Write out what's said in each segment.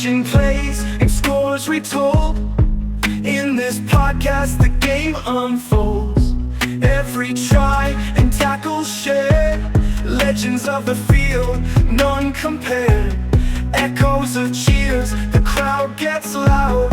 watching plays and scores retold. In this podcast the game unfolds. Every try and tackle shared. Legends of the field, none compared. Echoes of cheers, the crowd gets loud.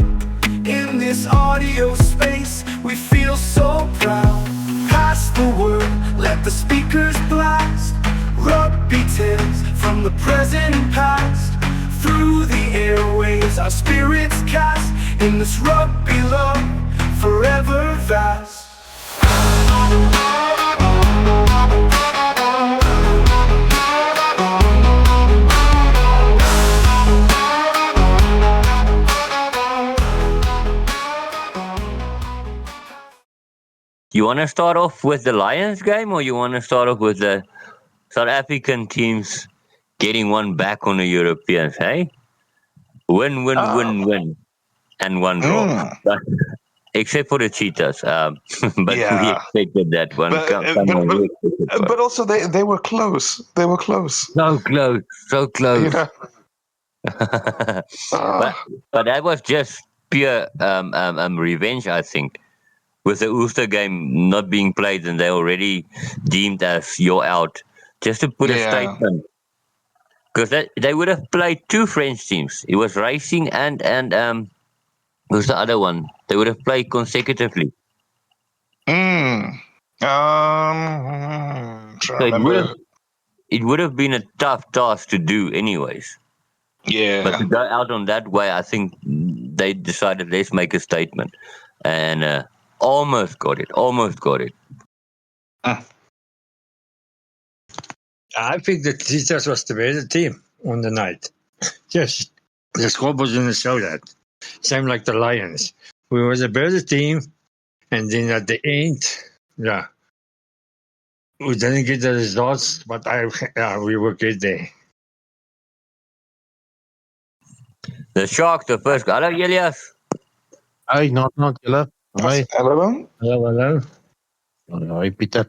In this audio space we feel so proud. Pass the word, let the speakers blast. Rugby tales from the present and past. Through the airwaves our spirits cast. In this rugby love, forever vast. You want to start off with the Lions game, or you want to start off with the South African teams getting one back on the Europeans, hey? Win, win, and one draw. Except for the Cheetahs. But we expected that one. But also they were close. They were close. So close. You know? But that was just pure revenge, I think. With the Ulster game not being played and they already deemed as you're out, just to put a statement. Because they would have played two French teams. It was Racing and who's the other one? They would have played consecutively. So it would have been a tough task to do anyways. Yeah. But to go out on that way, I think they decided, let's make a statement. And almost got it. I think the Cheetahs was the better team on the night. Yes, the squad was going to show that. Same like the Lions. We were the better team, and then at the end, we didn't get the results, but we were good there. The Sharks, the first. Hello, Elias. Hi, not hello. Hi. Hello. Hi, Peter.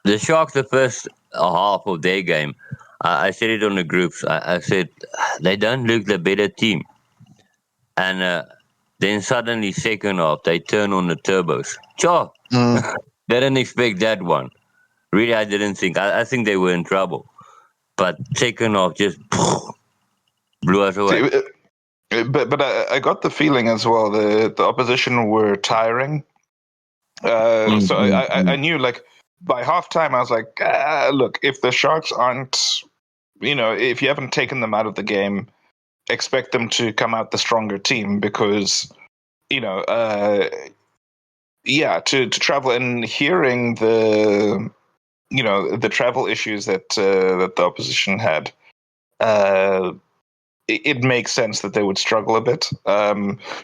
The Sharks, the first half of their game, I said it on the groups. I said they don't look the better team. And then suddenly, second half, they turn on the turbos. Sure. Didn't expect that one. Really, I didn't think. I think they were in trouble. But second half just blew us away. But I got the feeling as well the opposition were tiring. So I knew, like, by halftime I was like, look, if the Sharks aren't, if you haven't taken them out of the game, expect them to come out the stronger team, because, to travel and hearing the travel issues that the opposition had, it makes sense that they would struggle a bit.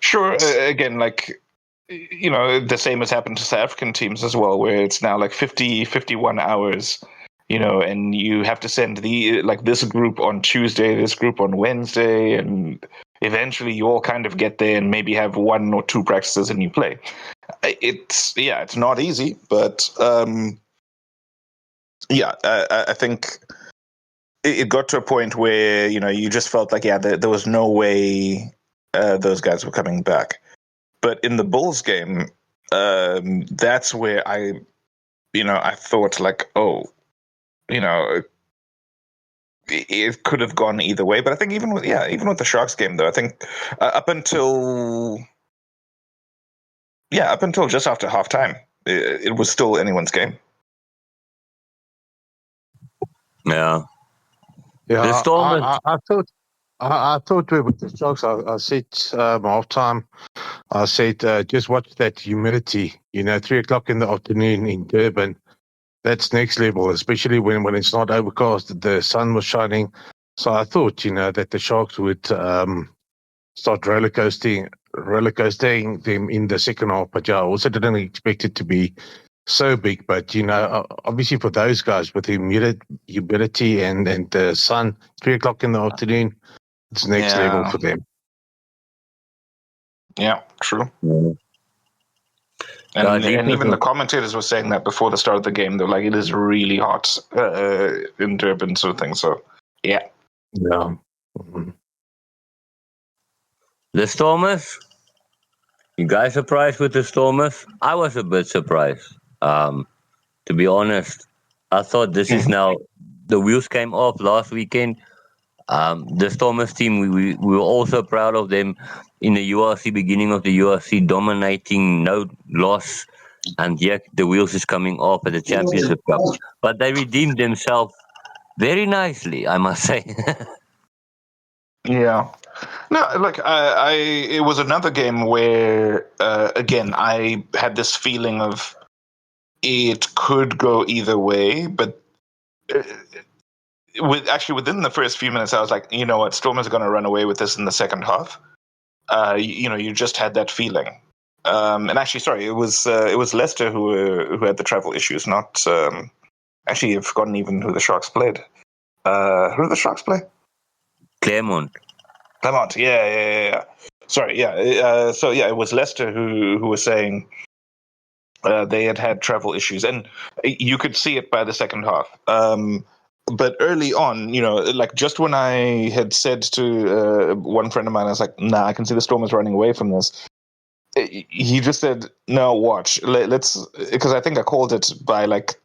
Sure, again, like, the same has happened to South African teams as well, where it's now like 51 hours, and you have to send this group on Tuesday, this group on Wednesday, and eventually you all kind of get there and maybe have one or two practices and you play. It's not easy, but I think it got to a point where, you just felt like, there was no way those guys were coming back. But in the Bulls game, that's where I thought, like, it could have gone either way. But I think even with the Sharks game, though, I think up until just after halftime, it was still anyone's game. Yeah. Yeah, The Storm I thought with the Sharks, I said halftime, I said just watch that humidity. 3:00 in the afternoon in Durban, that's next level, especially when it's not overcast. The sun was shining, so I thought that the Sharks would start roller coasting them in the second half. But I also didn't expect it to be so big. But obviously for those guys with the humidity and the sun, 3:00 in the afternoon, it's next level for them. Yeah, true. Yeah. And even the commentators were saying that before the start of the game. They're like, it is really hot in Durban, sort of thing. So, yeah. Yeah. Mm-hmm. The Stormers. You guys surprised with the Stormers? I was a bit surprised. To be honest, I thought this is now the wheels came off last weekend. The Stormers team, we were also proud of them in the URC, beginning of the URC, dominating, no loss, and yet the wheels is coming off at the Championship Cup. But they redeemed themselves very nicely, I must say. Yeah. No, look, it was another game where, again, I had this feeling of it could go either way, but within the first few minutes, I was like, you know what, Stormers are going to run away with this in the second half. You just had that feeling. And actually, sorry, it was Leicester who had the travel issues, not. Actually, I've forgotten even who the Sharks played. Who did the Sharks play? Claremont. Yeah. Sorry, yeah. So yeah, it was Leicester who was saying they had travel issues, and you could see it by the second half. But early on, like just when I had said to one friend of mine, I was like, "Nah, I can see the Stormers running away from this." He just said, "No, watch. Let's," because I think I called it by like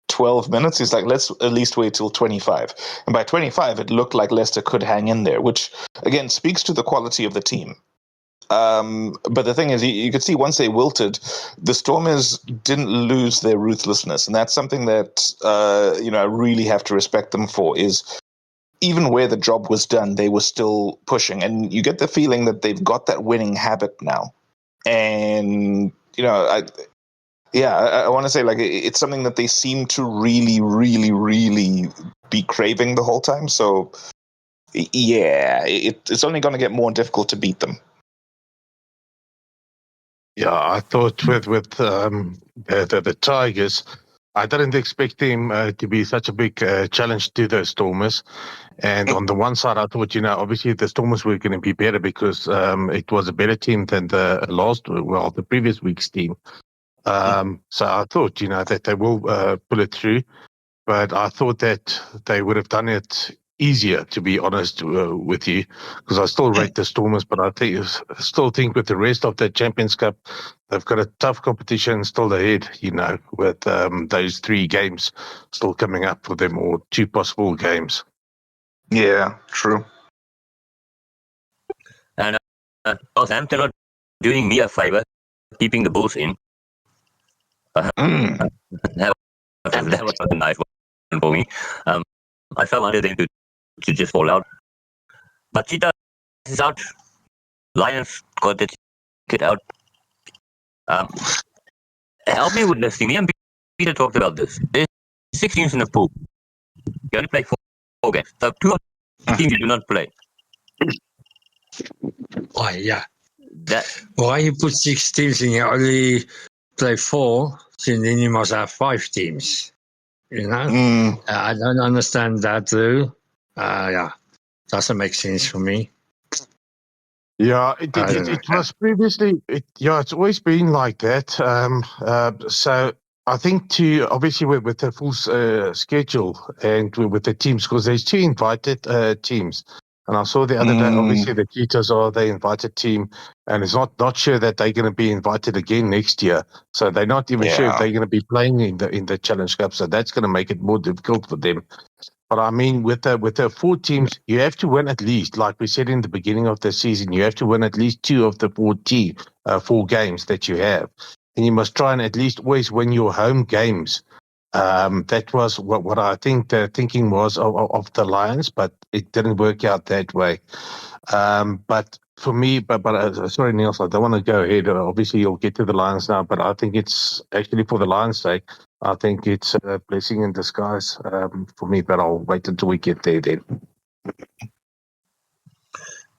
12 minutes. He's like, let's at least wait till 25. And by 25, it looked like Leicester could hang in there, which, again, speaks to the quality of the team. But the thing is, you could see once they wilted, the Stormers didn't lose their ruthlessness. And that's something that, I really have to respect them for, is even where the job was done, they were still pushing. And you get the feeling that they've got that winning habit now. And, I want to say, like, it's something that they seem to really, really, really be craving the whole time. So, yeah, it's only going to get more difficult to beat them. Yeah, I thought with the Tigers, I didn't expect them to be such a big challenge to the Stormers. And on the one side, I thought, obviously the Stormers were going to be better because it was a better team than the previous week's team. So I thought, that they will pull it through, but I thought that they would have done it easier, to be honest with you, because I still rate the Stormers, but I still think with the rest of the Champions Cup, they've got a tough competition still ahead, with those 3 games still coming up for them, or 2 possible games. Yeah, true. And Southampton are doing me a favor, keeping the Bulls in. That was a nice one for me. I felt wanted them to just fall out. But Cheetah is out. Lions got the ticket out. Help me with this thing. Me and Peter talked about this. There's 6 teams in the pool. You only play 4 games. So 2 of the teams you do not play. Why, yeah. That Why you put 6 teams and you only play 4, so then you must have 5 teams. I don't understand that too. Doesn't make sense for me. Yeah, it was previously. It's always been like that. So I think obviously with the full schedule and with the teams, because there's 2 invited teams. And I saw the other day, obviously the Cheetahs are the invited team, and it's not sure that they're going to be invited again next year. So they're not even sure if they're going to be playing in the Challenge Cup. So that's going to make it more difficult for them. But I mean, with the 4 teams, you have to win at least, like we said in the beginning of the season, you have to win at least 2 of the 4 games that you have, and you must try and at least always win your home games. That was what I think the thinking was of the Lions, but it didn't work out that way. But for me, sorry, Niels, I don't want to go ahead. Obviously, you'll get to the Lions now, but I think it's actually for the Lions' sake. I think it's a blessing in disguise for me, but I'll wait until we get there then.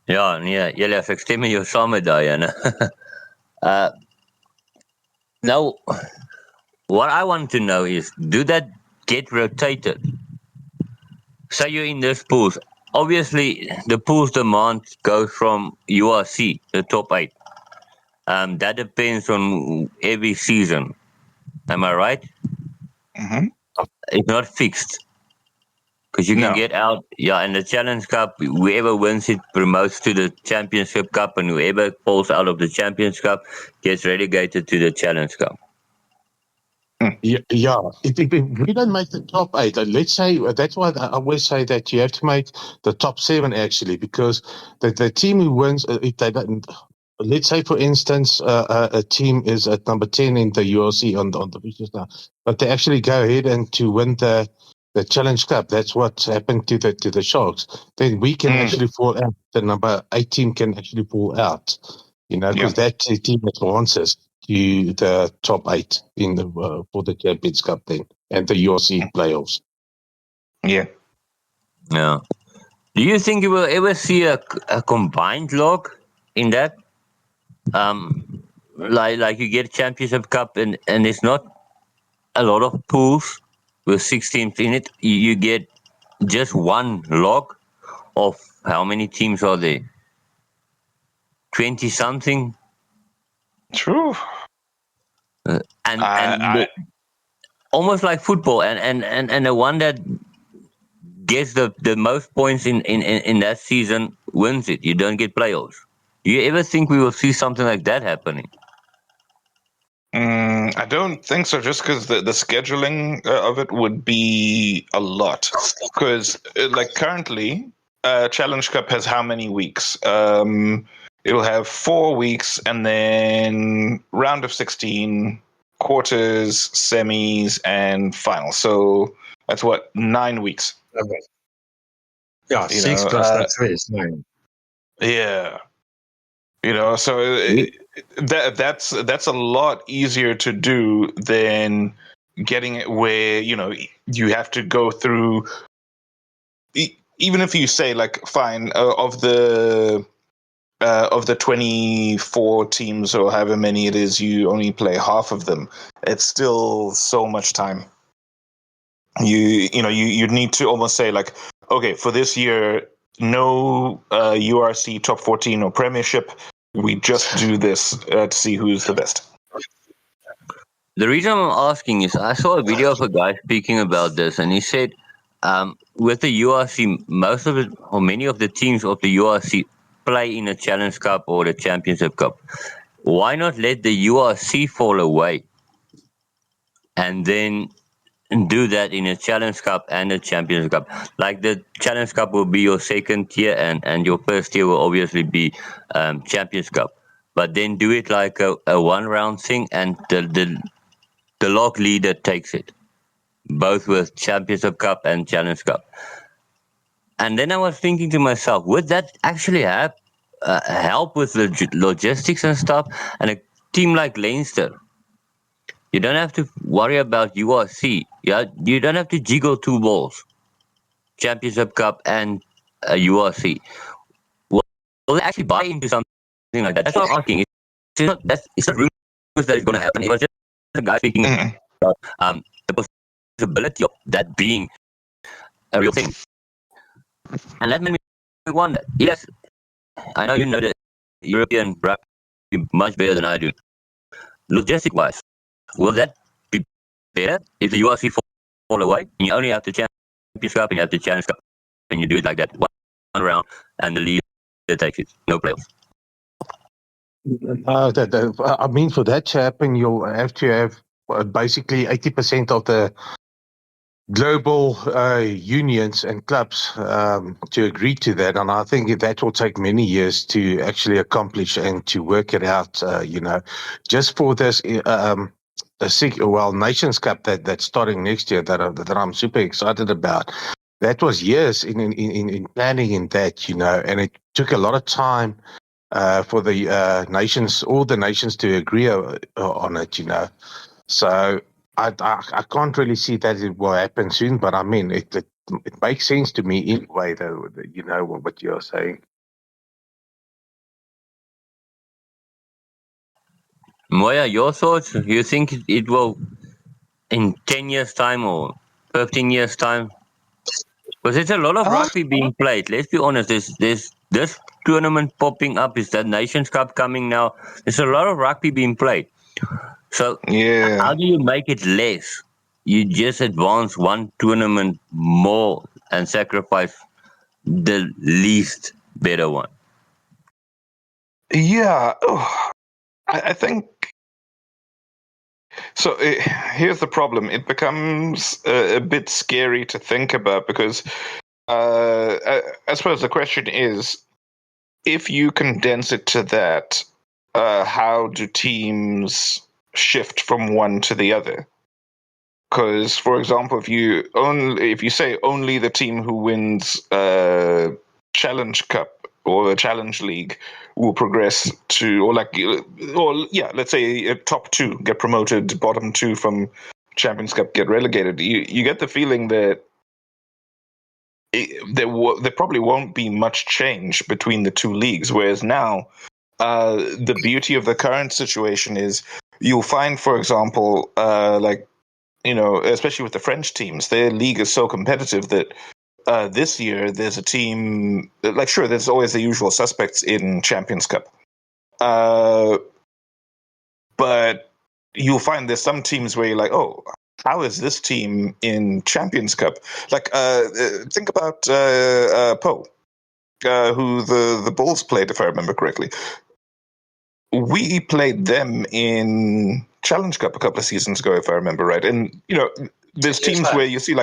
Ja, nee, julle ek stem met jou saam met daai ene. Now, what I want to know is, do that get rotated? Say you're in this pools. Obviously, the pool's demand goes from URC, the top 8. That depends on every season. Am I right? Mm-hmm. It's not fixed. Because you can No. get out, in the Challenge Cup, whoever wins it promotes to the Championship Cup, and whoever falls out of the Champions Cup gets relegated to the Challenge Cup. Yeah. If we don't make the top 8, let's say that's why I always say that you have to make the top 7 actually, because the team who wins, if they don't, let's say for instance, a team is at number 10 in the URC on the business now, but they actually go ahead and to win the Challenge Cup. That's what happened to the Sharks. Then we can actually fall out. The number 8 team can actually fall out, because that team advances to the top 8 in the for the Champions Cup then and the URC playoffs. Yeah. Yeah. Do you think you will ever see a combined log in that? Like you get Championship Cup and it's not a lot of pools with 6 teams in it. You get just one log of how many teams are there? 20 something. True. Almost like football, and the one that gets the most points in that season wins it. You don't get playoffs. Do you ever think we will see something like that happening? I don't think so, just because the scheduling of it would be a lot. Because, like, currently, Challenge Cup has how many weeks? It'll have 4 weeks, and then round of 16, quarters, semis, and final. So that's what, 9 weeks. Okay. Yeah, You 6 know, plus that 3 is 9. Yeah. So that's a lot easier to do than getting it where, you have to go through, even if you say, like, fine, of the 24 teams or however many it is, you only play half of them. It's still so much time. You need to almost say, like, okay, for this year, no URC top 14 or Premiership. We just do this to see who's the best. The reason I'm asking is I saw a video of a guy speaking about this, and he said, with the URC, most of it or many of the teams of the URC play in a Challenge Cup or the Championship Cup. Why not let the URC fall away and then do that in a Challenge Cup and a Champions Cup? Like, the Challenge Cup will be your second tier, and your first tier will obviously be Champions Cup. But then do it like a one-round thing, and the log leader takes it, both with Championship Cup and Challenge Cup. And then I was thinking to myself, would that actually help with the logistics and stuff? And a team like Leinster, you don't have to worry about URC. You don't have to jiggle 2 balls, Championship Cup and URC. Will they actually buy into something like that? That's what I'm asking. It's not rumors that it's going to happen. It was just a guy speaking about the possibility of that being a real thing. And that made me wonder. Yes, I know you know the European rugby much better than I do. Logistic-wise, will that be better if the URC fall away and you only have the Champions Cup and you have the Challenge Cup and you do it like that, one round, and the leader takes it, no playoffs? I mean, for that to happen, you'll have to have basically 80% of the global unions and clubs to agree to that, and I think that will take many years to actually accomplish and to work it out. Just for this Nations Cup that's starting next year that I'm super excited about. That was years in planning in that, and it took a lot of time for the nations, all the nations, to agree on it. So I can't really see that it will happen soon, but I mean, it makes sense to me anyway, though, what you're saying. Moya, your thoughts? You think it will, in 10 years' time or 15 years' time? Because there's a lot of rugby being played. Let's be honest, there's this tournament popping up. Is that Nations Cup coming now? There's a lot of rugby being played. So how do you make it less? You just advance one tournament more and sacrifice the least better one. Yeah, I think so. Here's the problem: it becomes a bit scary to think about because I suppose the question is, if you condense it to that, how do teams shift from one to the other? Because, for example, if you say only the team who wins Challenge Cup or the Challenge League will progress to, let's say top two get promoted, bottom two from Champions Cup get relegated. You get the feeling that there probably won't be much change between the two leagues. Whereas now, the beauty of the current situation is you'll find, for example, especially with the French teams, their league is so competitive that this year there's a team, there's always the usual suspects in Champions Cup. But you'll find there's some teams where you're like, oh, how is this team in Champions Cup? Think about Po, who the Bulls played, if I remember correctly. We played them in Challenge Cup a couple of seasons ago, if I remember right. And, there's teams where you see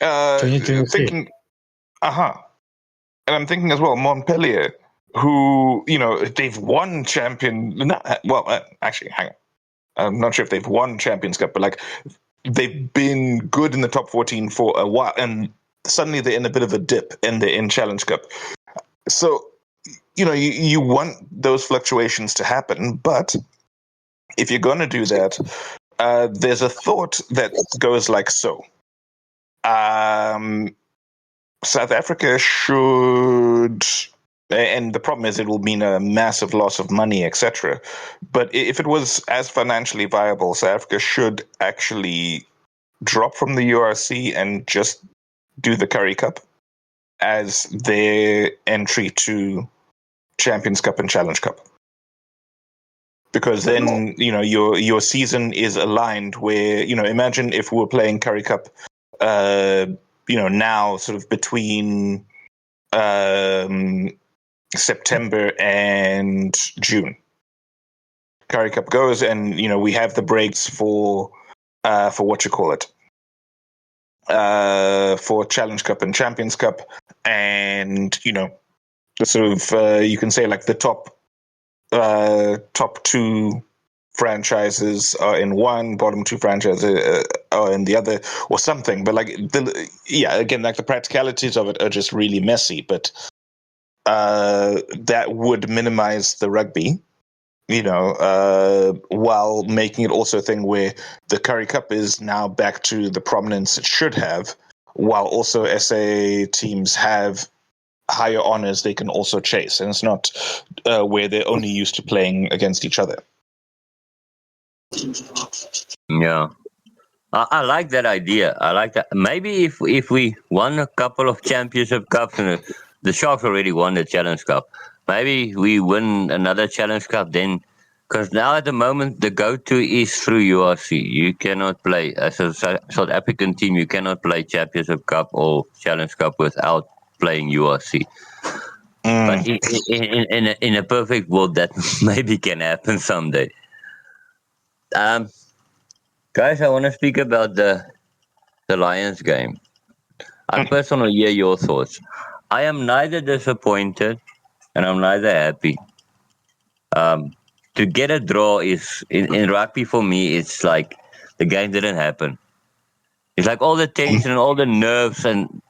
thinking, and I'm thinking as well, Montpellier, who, they've won actually, hang on. I'm not sure if they've won Champions Cup, but they've been good in the top 14 for a while, and suddenly they're in a bit of a dip and they're in Challenge Cup. So, you want those fluctuations to happen, but if you're going to do that, there's a thought that goes like so. South Africa should, and the problem is it will mean a massive loss of money, etc. But if it was as financially viable, South Africa should actually drop from the URC and just do the Currie Cup as their entry to Champions Cup and Challenge Cup. Because then, your season is aligned where, imagine if we were playing Currie Cup, now sort of between September and June. Currie Cup goes and, we have the breaks for what you call it, for Challenge Cup and Champions Cup. And, sort of, you can say the top two franchises are in one, bottom two franchises are in the other, or something. But the practicalities of it are just really messy. But that would minimize the rugby, while making it also a thing where the Currie Cup is now back to the prominence it should have, while also SA teams have higher honors they can also chase, and it's not where they're only used to playing against each other. Yeah, I like that idea. I like that. Maybe if we won a couple of championship cups, and the Sharks already won the Challenge Cup, maybe we win another Challenge Cup then. Because now at the moment the go-to is through URC. You cannot play as a South African team. You cannot play Championship Cup or Challenge Cup without playing URC. But in a perfect world, that maybe can happen someday. Guys, I want to speak about the Lions game. I first want to hear your thoughts. I am neither disappointed and I'm neither happy. To get a draw is in rugby for me. It's like the game didn't happen. It's like all the tension and all the nerves, and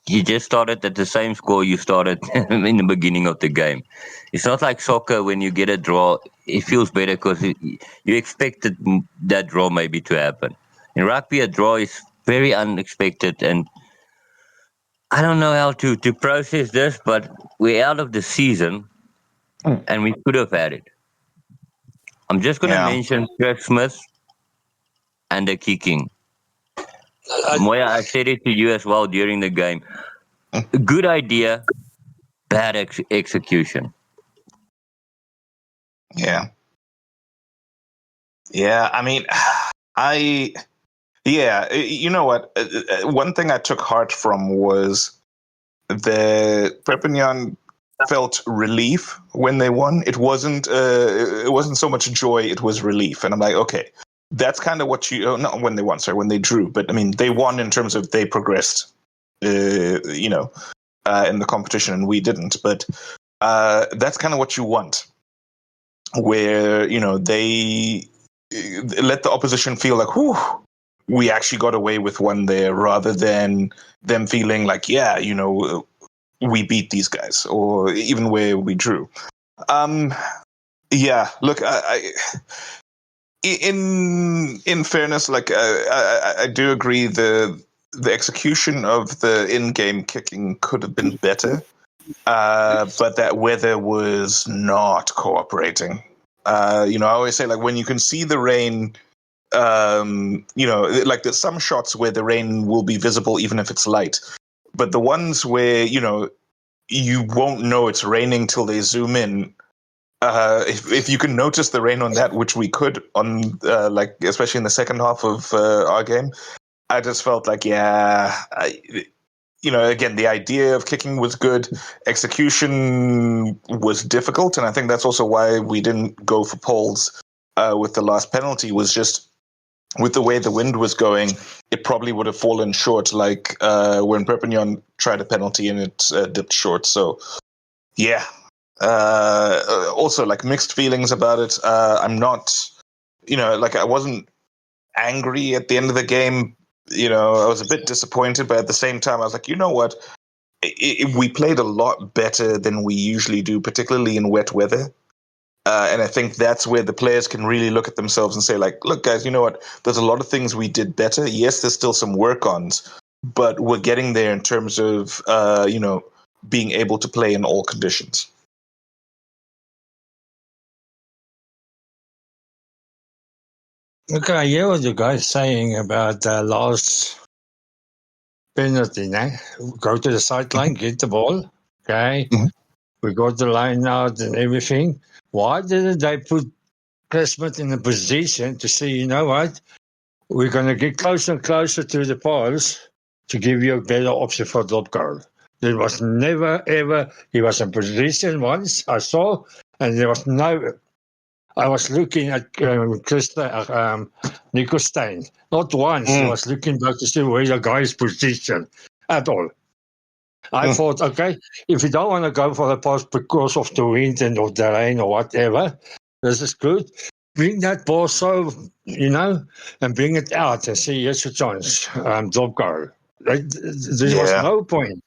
you just started at the same score you started in the beginning of the game. It's not like soccer when you get a draw. It feels better because you expected that draw maybe to happen. In rugby, a draw is very unexpected, and I don't know how to process this, but we're out of the season, and we could have had it. I'm just going to mention Chris Smith and the kicking. Moya, I said it to you as well during the game. Good idea, bad execution. Yeah. I mean, Yeah, you know what? One thing I took heart from was the Perpignan felt relief when they won. It wasn't so much joy; it was relief. And I'm like, okay, that's kind of what not when they won, sorry, when they drew. But I mean, they won in terms of they progressed, in the competition, and we didn't. But that's kind of what you want, where they let the opposition feel like, whew, we actually got away with one there, rather than them feeling like, yeah, we beat these guys, or even where we drew. Yeah, look, in fairness, like I do agree the execution of the in-game kicking could have been better, but that weather was not cooperating. I always say, like, when you can see the rain, like there's some shots where the rain will be visible even if it's light, but the ones where you won't know it's raining till they zoom in. If you can notice the rain on that, which we could on like especially in the second half of our game, I just felt like, yeah, again, the idea of kicking was good, execution was difficult, and I think that's also why we didn't go for poles with the last penalty. Was just with the way the wind was going, it probably would have fallen short, like when Perpignan tried a penalty and it dipped short. So, yeah. Also, like, mixed feelings about it. I'm not, like, I wasn't angry at the end of the game. I was a bit disappointed, but at the same time, I was like, you know what? We played a lot better than we usually do, particularly in wet weather. And I think that's where the players can really look at themselves and say, like, look, guys, you know what? There's a lot of things we did better. Yes, there's still some work-ons, but we're getting there in terms of, being able to play in all conditions. Okay, I hear what you guys saying about the last penalty, né? Go to the sideline, get the ball, okay? Mhm. We got the line out and everything. Why didn't they put Smith in a position to say, you know what, we're going to get closer and closer to the poles to give you a better option for drop goal? There was never, ever, he was in position once, I saw, and there was no... I was looking at Nico Stein. Not once. I was looking back to see where the guy's position at all. I thought, okay, if you don't want to go for the pass because of the wind and of the rain or whatever, this is good. Bring that ball and bring it out and see, here's your chance, drop goal. There was no point.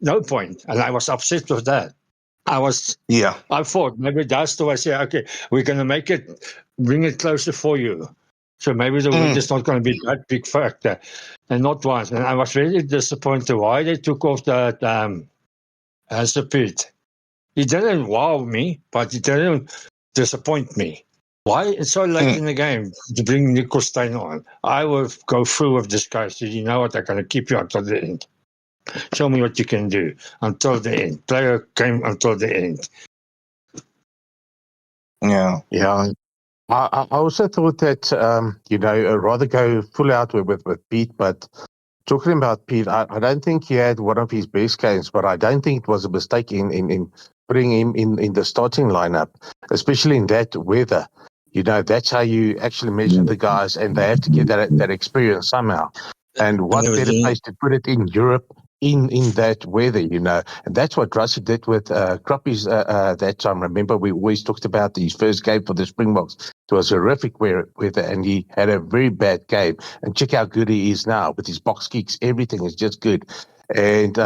No point. And I was upset with that. I thought maybe that's the way I say, okay, we're going to make it, bring it closer for you. So maybe the wind is not going to be that big factor. And not once. And I was really disappointed why they took off that S3EP3. He didn't wow me, but he didn't disappoint me. Why it's so late in the game to bring Nico Stein on? I will go through with this guy. So you know what, I'm going to keep you until the end. Show me what you can do until the end. Play a game until the end. Yeah. I also thought that I'd rather go full out with Pete. But talking about Pete, I don't think he had one of his best games. But I don't think it was a mistake in putting him in the starting lineup, especially in that weather. That's how you actually measure the guys, and they have to get that experience somehow. And what better place to put it in Europe in that weather, And that's what Russia did with Cruppies that time. Remember, we always talked about his first game for the Springboks. It was horrific weather, and he had a very bad game. And check how good he is now with his box kicks. Everything is just good. And,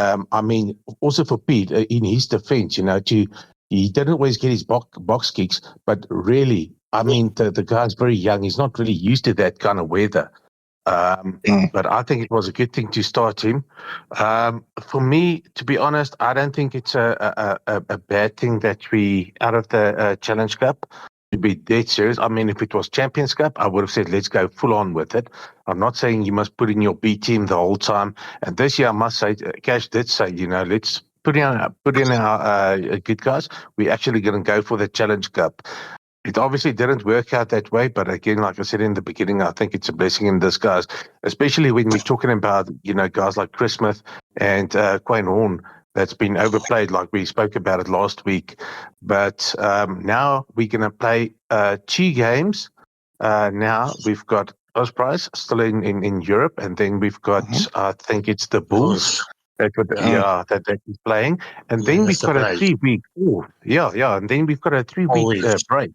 also for Pete, in his defense, he didn't always get his box kicks, but really, the guy's very young. He's not really used to that kind of weather. But I think it was a good thing to start him. For me, to be honest, I don't think it's a bad thing that we out of the Challenge Cup. To be dead serious, if it was Champions Cup, I would have said let's go full on with it. I'm not saying you must put in your B team the whole time. And this year, I must say, Cash did say, let's put in our good guys. We're actually going to go for the Challenge Cup. It obviously didn't work out that way, but again, like I said in the beginning, I think it's a blessing in disguise, especially when we're talking about, guys like Chris Smith and Quayne Horn that's been overplayed, like we spoke about it last week. But now we're going to play 2 games. Now we've got Ospreys still in Europe, and then we've got, I think it's the Bulls. That he's playing. And then we've got a 3-week off. Yeah. And then we've got a 3-week break.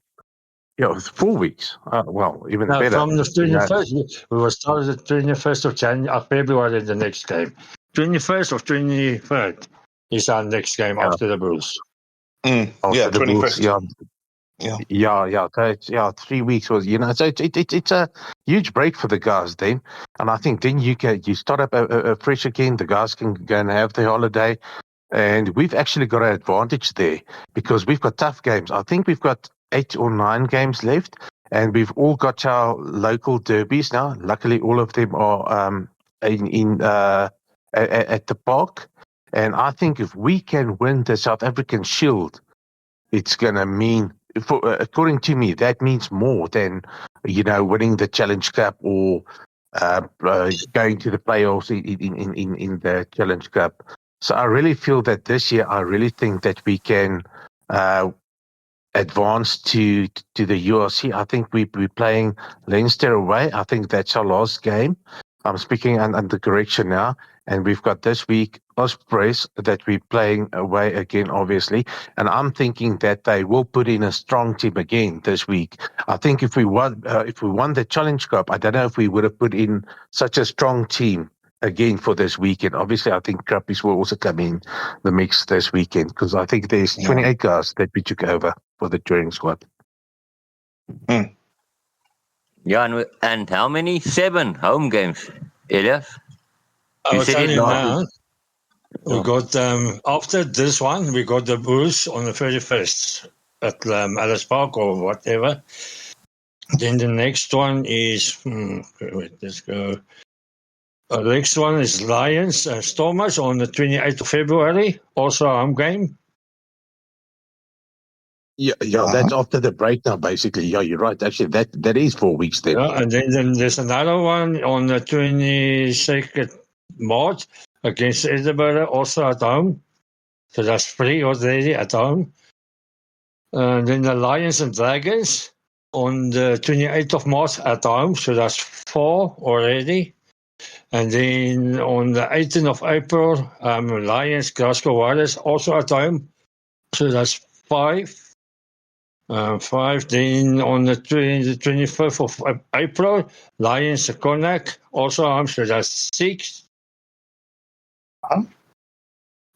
Yeah, it's 4 weeks. Well, even better. From the 21st, we will start the 21st of February, the next game. 21st or 23rd is our next game after the Bulls. Yeah, the 21st. Bulls, yeah. So it's 3 weeks was, so it's a huge break for the guys then. And I think then you start up a fresh again. The guys can go and have their holiday. And we've actually got an advantage there because we've got tough games. I think we've got 8 or 9 games left, and we've all got our local derbies now. Luckily, all of them are at the park. And I think if we can win the South African Shield, it's going to mean, according to me, that means more than, winning the Challenge Cup or going to the playoffs in the Challenge Cup. So I really feel that this year, I really think that we can advance to the URC. I think we're playing Leinster away. I think that's our last game. I'm speaking under correction now. And we've got this week Ospreys that we're playing away again, obviously. And I'm thinking that they will put in a strong team again this week. I think if we won the Challenge Cup, I don't know if we would have put in such a strong team again for this weekend. Obviously, I think Crappies will also come in the mix this weekend because I think there's 28 guys that we took over for the touring squad. Yeah, and how many? 7 home games, Elias? I was telling you now, we got, after this one, we got the Bulls on the 31st at Alice Park or whatever. Then the next one is, let's go. The next one is Lions Stormers on the 28th of February, also a home game. Yeah, that's after the break now, basically. Yeah, you're right. Actually, that is 4 weeks then. Yeah, and then there's another one on the 22nd March against Edinburgh, also at home. So that's 3 already at home. And then the Lions and Dragons on the 28th of March at home. So that's 4 already. And then on the 18th of April, Lions, Glasgow Warriors, also at home. So that's 5. 5. Then on the 25th of April, Lions, Connacht, also home. So that's 6.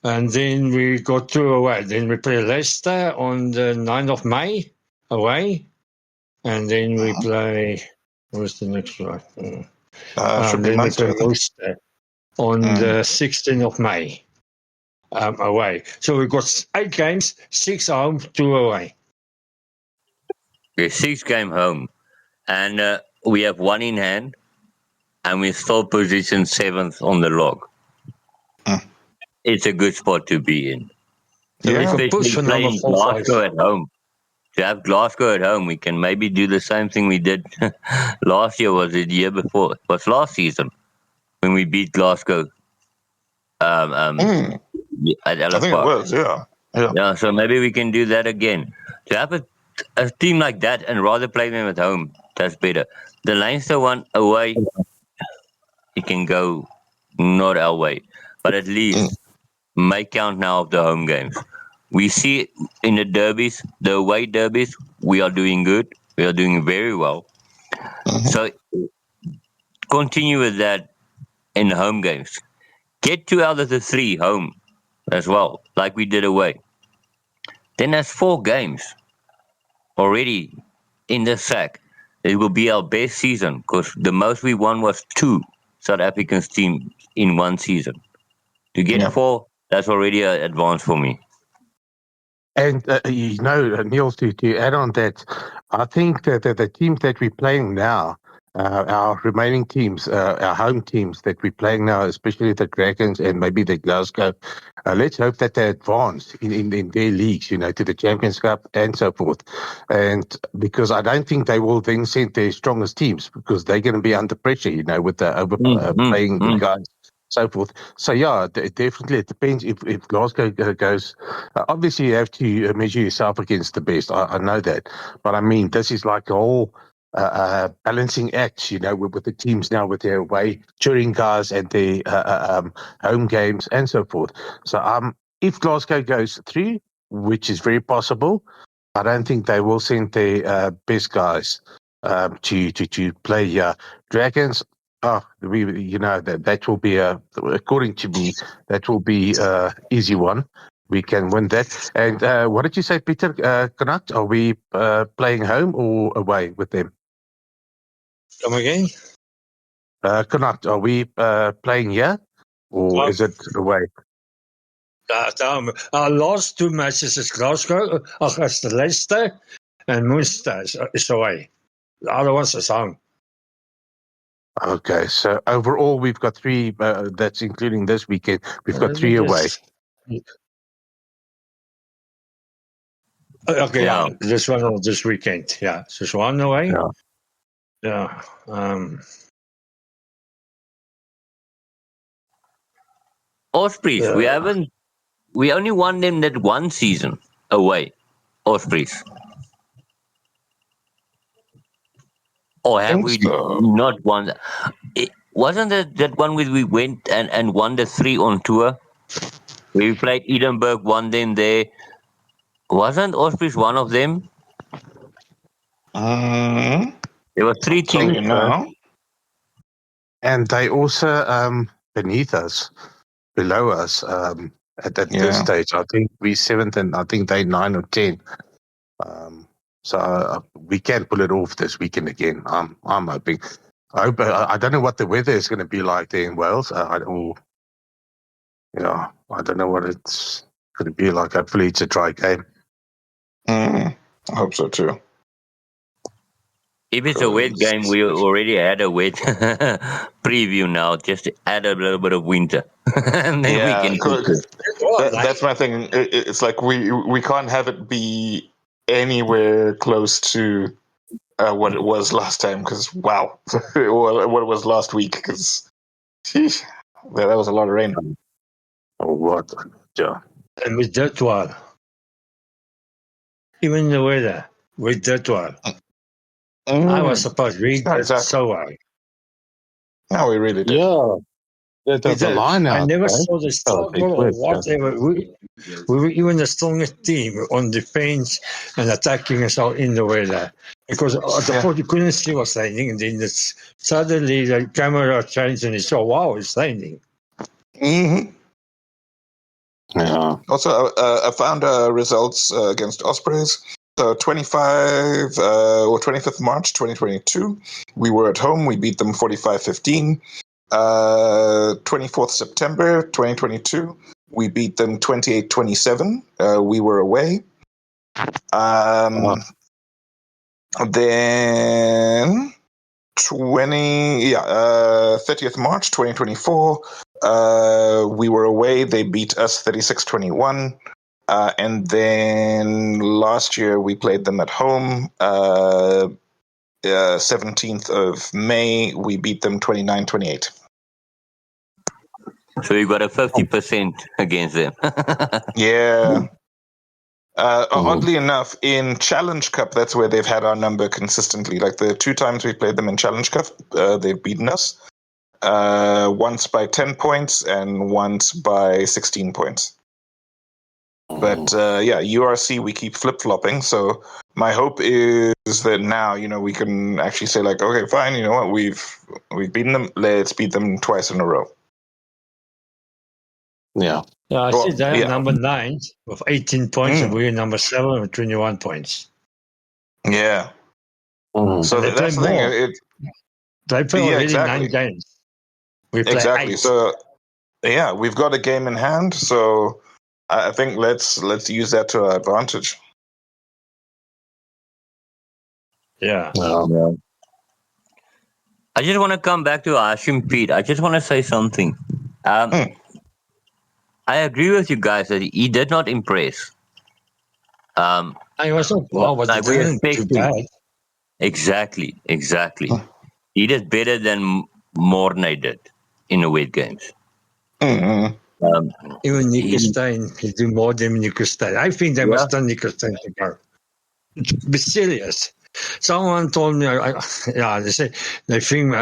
And then we go to away. Then we play Leicester on the 9th of May away. And then we play, what's the next one? Should be then we Munster. play Leicester on the 16th of May away. So we've got 8 games, 6 home, 2 away. Okay, 6 game home. And we have 1 in hand. And we're still positioned 7th on the log. It's a good spot to be in. So especially playing Glasgow at home. To have Glasgow at home, we can maybe do the same thing we did last year. Was it the year before? It was last season when we beat Glasgow at Ellis I think Park. it was, yeah. Yeah, so maybe we can do that again. To have a team like that and rather play them at home, that's better. The Leinster one away, it can go not our way. But at least make count now of the home games. We see in the derbies, the away derbies, we are doing good. We are doing very well. So continue with that in the home games. Get 2 out of the 3 home as well, like we did away. Then that's 4 games already in the sack. It will be our best season because the most we won was 2 South African teams in 1 season. To get 4, that's already an advance for me. And, Neil, to add on that, I think that the teams that we're playing now, our remaining teams, our home teams that we're playing now, especially the Dragons and maybe the Glasgow, let's hope that they advance in their leagues, to the Champions Cup and so forth. And because I don't think they will then send their strongest teams because they're going to be under pressure, with the overplaying the guys. So forth. So yeah, definitely it depends if Glasgow goes. Obviously, you have to measure yourself against the best. I know that, but I mean, this is like a whole balancing act. With the teams now with their away touring guys and their home games and so forth. So if Glasgow goes through, which is very possible, I don't think they will send their best guys to play Dragons. Oh, that will be according to me, that will be easy one. We can win that. And what did you say, Peter? Connacht, are we playing home or away with them? Come again? Connacht, are we playing here or is it away? Our last two matches is Glasgow, against Leicester, and Munster is away. The other ones is home. Okay, so overall we've got three. That's including this weekend. We've got three away. Okay, yeah. This one or this weekend. Yeah, just one away. Yeah. Ospreys, we only won them that one season away. Ospreys. Or have we not won that? Wasn't that one where we went and won the 3 on tour? We played Edinburgh, won them there. Wasn't Ospreys one of them? There were 3 teams. And they also beneath us, below us at this stage. I think we 7th and I think they 9 or 10. So we can pull it off this weekend again. I'm hoping. I don't know what the weather is going to be like there in Wales. I don't know what it's going to be like. Hopefully it's a dry game. I hope so too. If it's a wet game, we already had a wet preview now. Just to add a little bit of winter. And then we can that's my thing. It's like we can't have it be anywhere close to what it was last time because, wow. Or what it was last week because, that was a lot of rain. Oh, what? Yeah. And with that one, even the weather, with that one, I was supposed to read that so well. No, we really did. Yeah. The line out. I never saw the struggle or whatever. We were even the strongest team on defense and attacking us out in the weather. Because at the point you couldn't see what's raining, and then suddenly the camera changed and you saw, wow, it's raining. Mm-hmm. Yeah. Also, I found results against Ospreys. So 25th March 2022, we were at home. We beat them 45-15. 24th September 2022, we beat them 28-27. We were away. Then 30th March 2024, we were away. They beat us 36-21. And then last year we played them at home. 17th of May, we beat them 29-28. So you got a 50% against them. Yeah. Oddly enough, in Challenge Cup, that's where they've had our number consistently. Like the 2 times we played them in Challenge Cup, they've beaten us. Once by 10 points and once by 16 points. But URC, we keep flip-flopping. So my hope is that now, we can actually say like, okay, fine, you know what, we've beaten them. Let's beat them twice in a row. Yeah. I see that number 9 with 18 points, and we're number 7 with 21 points. Yeah. So that's the thing. They play already 9 games. We play 8. So we've got a game in hand. So I think let's use that to our advantage. Yeah. I just want to come back to Hashim Pete. I just want to say something. I agree with you guys that he did not impress. I was not well, but Like it we didn't too expecting. bad. Exactly. He did better than Mornay did in the wet games. Mm-hmm. Even Nico Stein, he do more than Nico Stein. I think they must tell Nico Stein to go. Be serious. Someone told me, they say they think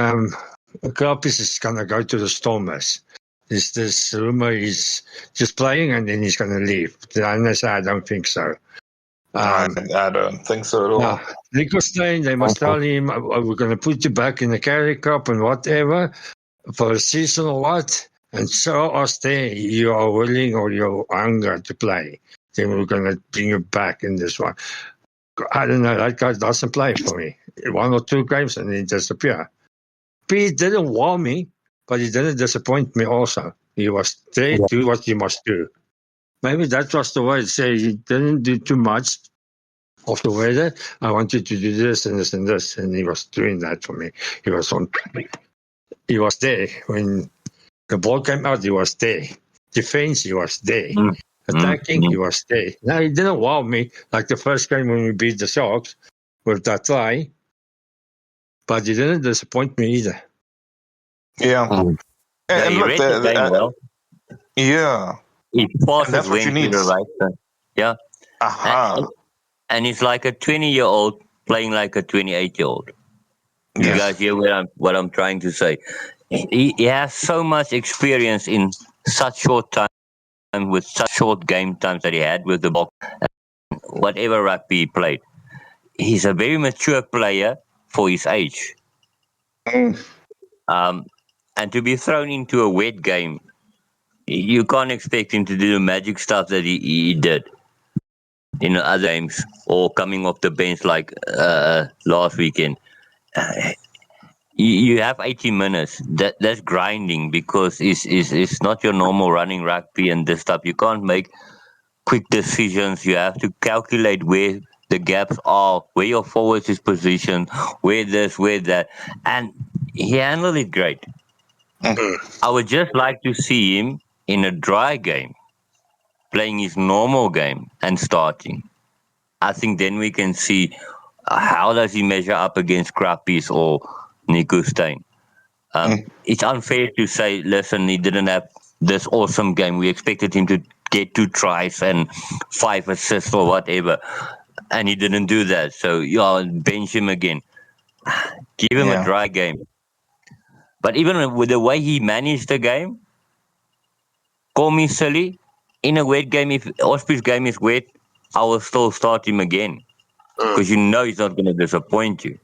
Krapis is going to go to the Stormers. This rumor he's just playing and then he's going to leave. And I say, I don't think so. I don't think so at all. Yeah, Nico Stein, they must tell him, we're going to put you back in the Carry Cup and whatever for a season or what, and show us there you are willing or you're hungry to play. Then we're going to bring you back in this one. I don't know, that guy doesn't play for me. 1 or 2 games and he disappear. Pete didn't wow me, but he didn't disappoint me also. He was there, do what you must do. Maybe that was the way to say he didn't do too much of the weather. I wanted to do this and this and this, and he was doing that for me. He was there when the ball came out. He was there. Defense, he was there. Attacking, he was there. Now he didn't wow me like the first game when we beat the Sharks with that try, but he didn't disappoint me either. Yeah, and he look, read the game well. Yeah, he passes that's what you need. To the right side. Yeah, and he's like a 20-year-old playing like a 28-year-old. You guys hear what I'm trying to say? He has so much experience in such short time with such short game times that he had with the ball, whatever rugby he played. He's a very mature player for his age. And to be thrown into a wet game, you can't expect him to do the magic stuff that he did in other games or coming off the bench like last weekend. You have 80 minutes. That's grinding because it's not your normal running rugby and this stuff. You can't make quick decisions. You have to calculate where the gaps are, where your forwards is positioned, where this, where that. And he handled it great. I would just like to see him in a dry game, playing his normal game and starting. I think then we can see how does he measure up against Krapis or Nico Stein. It's unfair to say, listen, he didn't have this awesome game. We expected him to get 2 tries and 5 assists or whatever, and he didn't do that. So, bench him again. Give him a dry game. But even with the way he managed the game, call me silly. In a wet game, if Osprey's game is wet, I will still start him again because you know he's not going to disappoint you.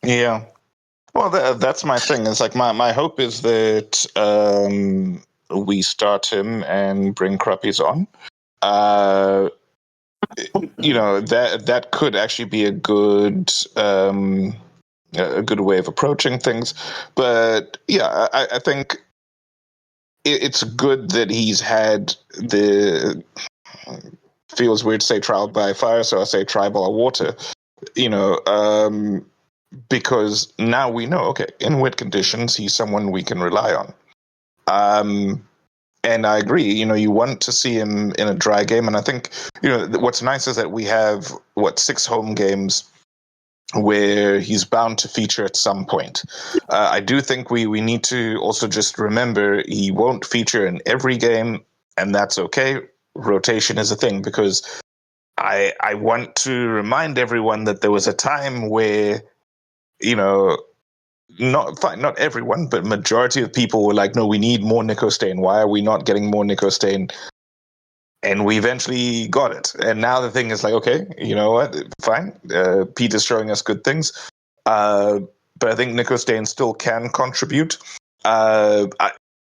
Yeah. Well, that's my thing. It's like my hope is that we start him and bring Krapis on. That could actually be a good way of approaching things. But yeah, I think it's good that he's had the. Feels weird to say trial by fire, so I say try by water. Because now we know, okay, in wet conditions, he's someone we can rely on. And I agree, you want to see him in a dry game. And I think, what's nice is that we have, 6 home games where he's bound to feature at some point. I do think we need to also just remember he won't feature in every game, and that's okay. Rotation is a thing, because I want to remind everyone that there was a time where, not everyone, but majority of people were like, no, we need more Nico Stein. Why are we not getting more Nico Stein? And we eventually got it. And now the thing is like, okay, you know what? Fine. Pete is showing us good things. But I think Nico Stein still can contribute.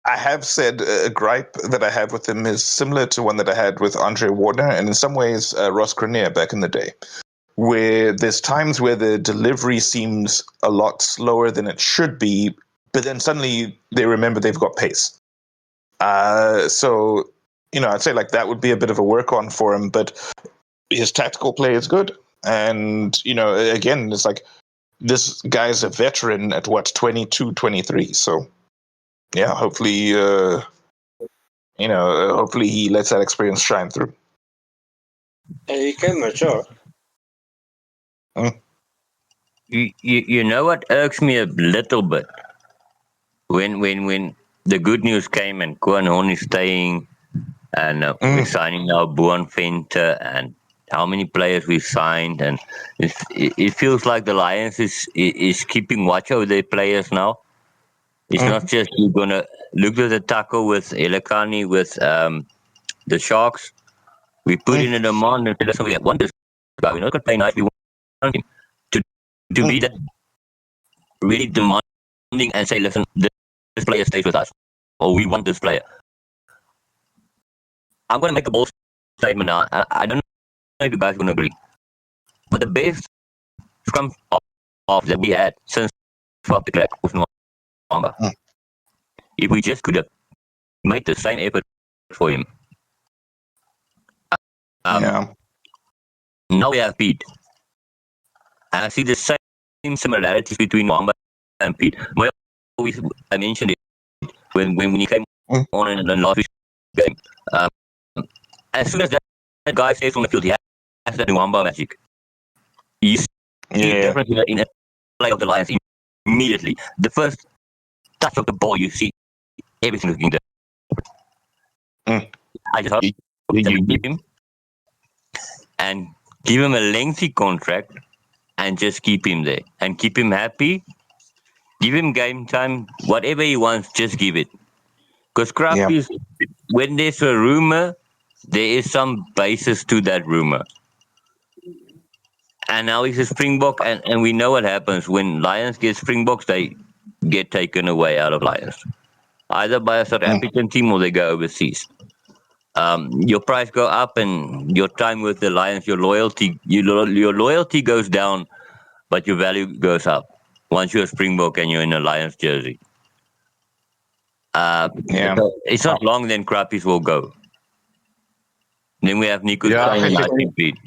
I have said a gripe that I have with him is similar to one that I had with Andre Wardner, and in some ways Ross Grenier back in the day, where there's times where the delivery seems a lot slower than it should be, but then suddenly they remember they've got pace. So, I'd say like that would be a bit of a work on for him, but his tactical play is good. And, again, it's like, this guy's a veteran at 22, 23. So, yeah, hopefully, hopefully he lets that experience shine through. He can mature. You know what irks me a little bit? When the good news came and Koen Horn is staying, and we're signing now Boan Venter, and how many players we signed, and it feels like the Lions is keeping watch over their players now. It's not just you're gonna look at the tackle with Elekani with the Sharks. We put in a demand and listen, we want this guy. We're not gonna play nice. We want him to be that really demanding and say, listen, this player stays with us, or we want this player. I'm going to make a bold statement now. I don't know if you guys are going to agree, but the best scrum off that we had since Swap the Crack was Nwamba. If we just could have made the same effort for him. Now we have Pete. And I see the same similarities between Nwamba and Pete. Well, I mentioned it when he came on in the last game. As soon as that guy stays on the field, he has that Nwamba magic. You see the difference in the play of the Lions immediately. The first touch of the ball, you see everything looking different. I just hope that we keep him and give him a lengthy contract and just keep him there and keep him happy. Give him game time, whatever he wants, just give it. Because Krappies, when there's a rumor, there is some basis to that rumor. And now he's a Springbok, and we know what happens. When Lions get Springboks, they get taken away out of Lions. Either by a South African team or they go overseas. Your price go up and your time with the Lions, your loyalty goes down, but your value goes up. Once you're a Springbok and you're in a Lions jersey. So it's not long, then Krappies will go. Then we have Nico and I think Pete.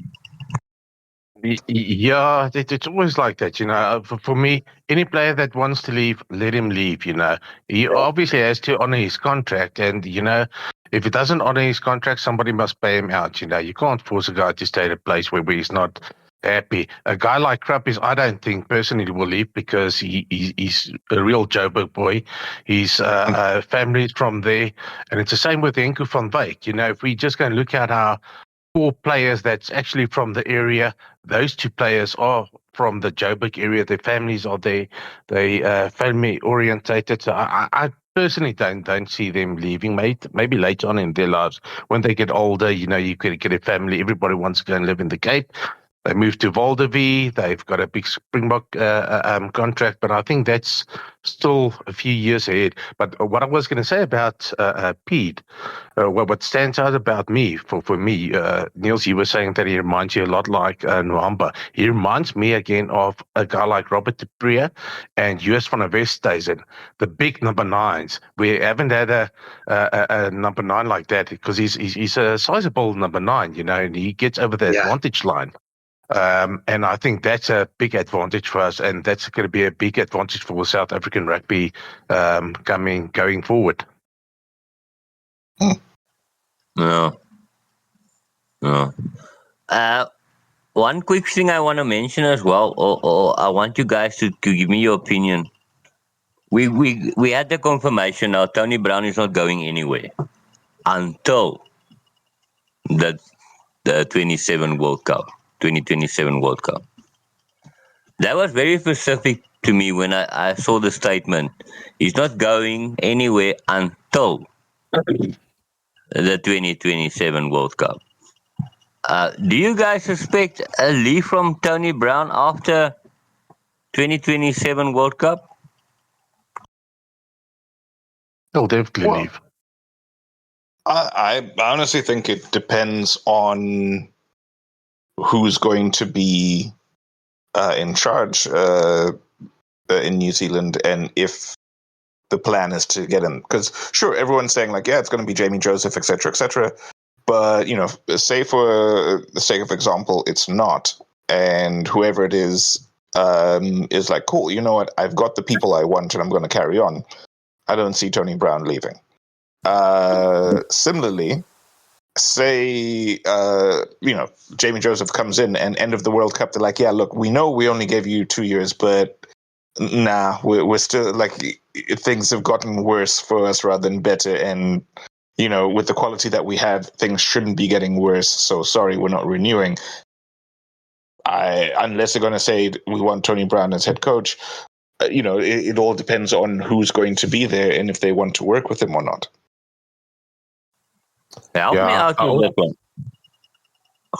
Yeah, it's always like that, you know. For me, any player that wants to leave, let him leave, you know. He obviously has to honor his contract, and, you know, if he doesn't honor his contract, somebody must pay him out, you know. You can't force a guy to stay at a place where he's not happy. A guy like Krappies, I don't think personally will leave because he's a real Joburg boy. His family's from there, and it's the same with Henko van Wyk. You know, if we just go and look at our 4 players that's actually from the area, those 2 players are from the Joburg area. Their families are there. They family orientated. So I personally don't see them leaving. Maybe later on in their lives when they get older, you know, you could get a family. Everybody wants to go and live in the Cape. They moved to Valderby. They've got a big Springbok contract, but I think that's still a few years ahead. But what I was going to say about Pete, what stands out about me, for me, Niels, you were saying that he reminds you a lot like Nwamba. He reminds me again of a guy like Robert de Preer and US van der Westhuizen, the big number 9s. We haven't had a number 9 like that because he's a sizable number 9, you know, and he gets over the advantage line. And I think that's a big advantage for us, and that's going to be a big advantage for South African rugby going forward. No. One quick thing I want to mention as well, or I want you guys to give me your opinion. We had the confirmation now Tony Brown is not going anywhere until the 2027 World Cup. That was very specific to me when I saw the statement. He's not going anywhere until the 2027 World Cup. Do you guys suspect a leave from Tony Brown after 2027 World Cup? He'll definitely leave. I honestly think it depends on who's going to be in charge in New Zealand, and if the plan is to get him. Because sure, everyone's saying like, yeah, it's going to be Jamie Joseph, etc., etc. But you know, say for the sake of example, it's not, and whoever it is is like, cool, you know what? I've got the people I want and I'm going to carry on. I don't see Tony Brown leaving. Similarly, say, Jamie Joseph comes in and end of the World Cup, they're like, yeah, look, we know we only gave you 2 years, but nah, we're still like, things have gotten worse for us rather than better. And, with the quality that we have, things shouldn't be getting worse. So sorry, we're not renewing. Unless they're going to say we want Tony Brown as head coach, it all depends on who's going to be there and if they want to work with him or not. Help me out with that one.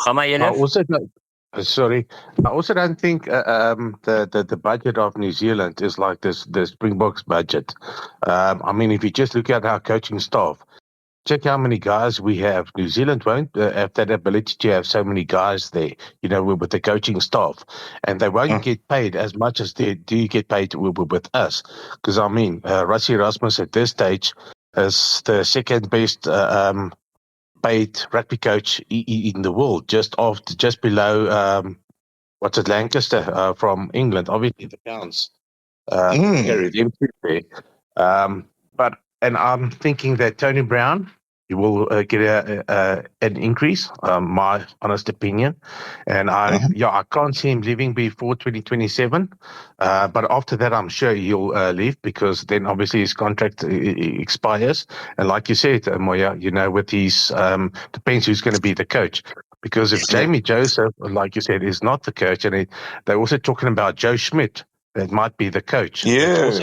Gaan maar, I Jenef? also don't, sorry. I also don't think the budget of New Zealand is like the Springboks budget. I mean, if you just look at our coaching staff, check how many guys we have. New Zealand won't have that ability to have so many guys there, with the coaching staff. And they won't get paid as much as they do get paid with us. Because, I mean, Rassie Erasmus at this stage is the second best paid rugby coach in the world, just below, Lancaster from England. Obviously, the Counts carry them through there. And I'm thinking that Tony Brown, he will get an increase, my honest opinion. And I can't see him leaving before 2027. But after that, I'm sure he'll leave, because then obviously his contract expires. And like you said, Moya, with his, depends who's going to be the coach. Because if Jamie Joseph, like you said, is not the coach, and they're also talking about Joe Schmidt, that might be the coach. Yes.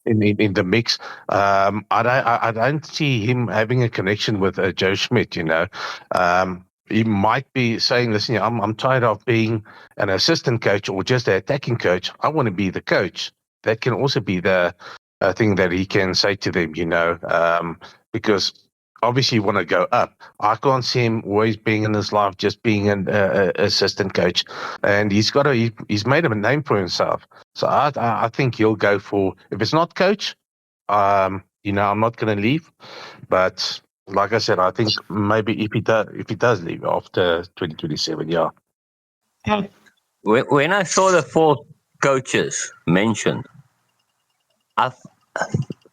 In the mix. I don't see him having a connection with Joe Schmidt. He might be saying, listen, I'm tired of being an assistant coach or just an attacking coach. I want to be the coach. That can also be the thing that he can say to them, because obviously you want to go up. I can't see him always being in his life just being an assistant coach, and he's made a name for himself. So I think he'll go for, if it's not coach, I'm not going to leave. But like I said, I think maybe if he does leave after 2027, yeah. When I saw the 4 coaches mentioned,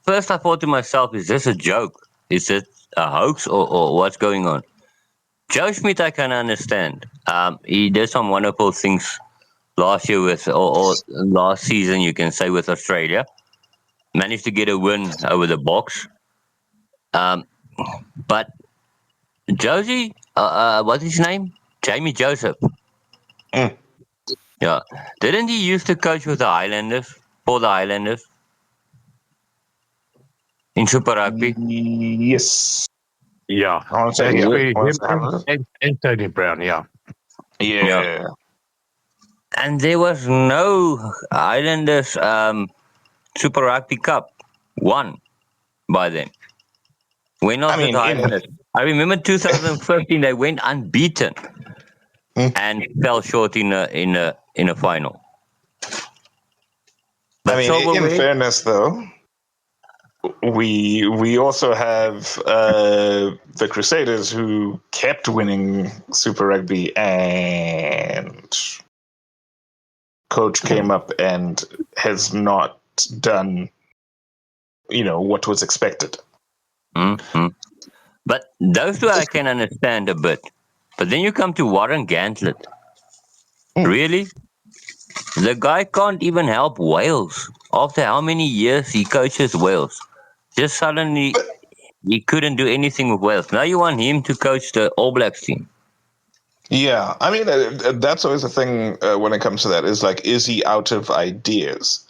first I thought to myself, is this a joke? Is it a hoax or what's going on? Joe Schmidt, I can understand. He did some wonderful things last year or last season, you can say, with Australia. Managed to get a win over the Boks. But Josie, what's his name? Jamie Joseph. Yeah. Didn't he used to coach with the Highlanders, for the Highlanders? In Super Rugby? Yes. Yeah. I want to say, and Tony Brown, yeah. Yeah. And there was no Islanders Super Rugby Cup won by then. When not the Islanders. I remember 2015 they went unbeaten and fell short in a final. But in fairness, though, we also have the Crusaders, who kept winning Super Rugby, and coach came up and has not done, what was expected. Mm-hmm. But those two I can understand a bit. But then you come to Warren Gantlet. Really? The guy can't even help Wales. After how many years he coaches Wales? Just suddenly he couldn't do anything with Wales. Now you want him to coach the All Blacks team. Yeah, that's always the thing when it comes to that, is like, is he out of ideas?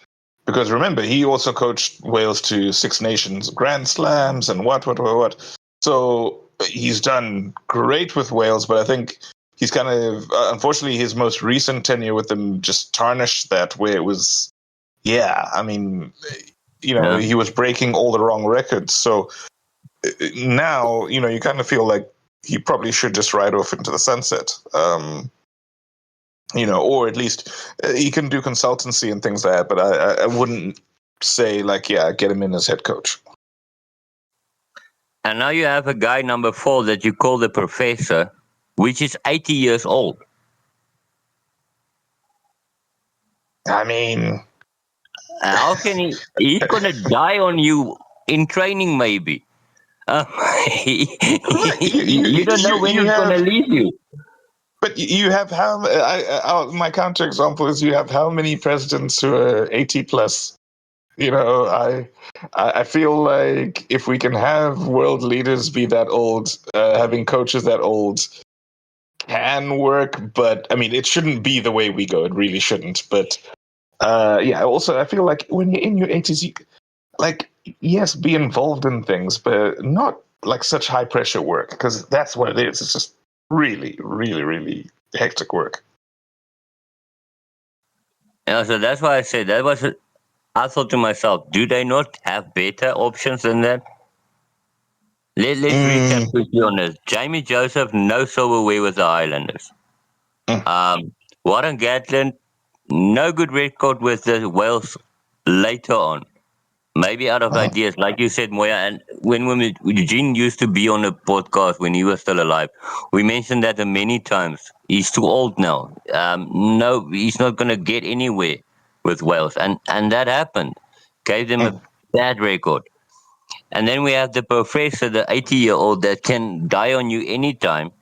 Because remember, he also coached Wales to Six Nations Grand Slams and what. So he's done great with Wales, but I think he's kind of, unfortunately, his most recent tenure with them just tarnished that, where it was, he was breaking all the wrong records. So now, you kind of feel like he probably should just ride off into the sunset. Or at least he can do consultancy and things like that, but I wouldn't say, get him in as head coach. And now you have a guy, number 4, that you call the professor, which is 80 years old. I mean, How can he? He's gonna die on you in training, maybe. Um, you don't know when you he's gonna have, leave you. but you have how? My counter example is you have how many presidents who are 80 plus? I feel like if we can have world leaders be that old, having coaches that old can work, but I mean, it shouldn't be the way we go. It really shouldn't. But yeah, also, I feel like when you're in your 80s, yes, be involved in things, but not like such high pressure work, because that's what it is. It's just really, really, really hectic work. Yeah, so that's why I said that was. I thought to myself, do they not have better options than that? Let's recap quickly on this. Jamie Joseph, no silverware with the Highlanders. Warren Gatland, no good record with the Wales later on. Maybe out of ideas, like you said, Moya. And when Eugene used to be on a podcast when he was still alive, we mentioned that many times. He's too old now. No, he's not going to get anywhere with Wales, and that happened. Gave them a bad record. And then we have the professor, the 80-year-old that can die on you anytime.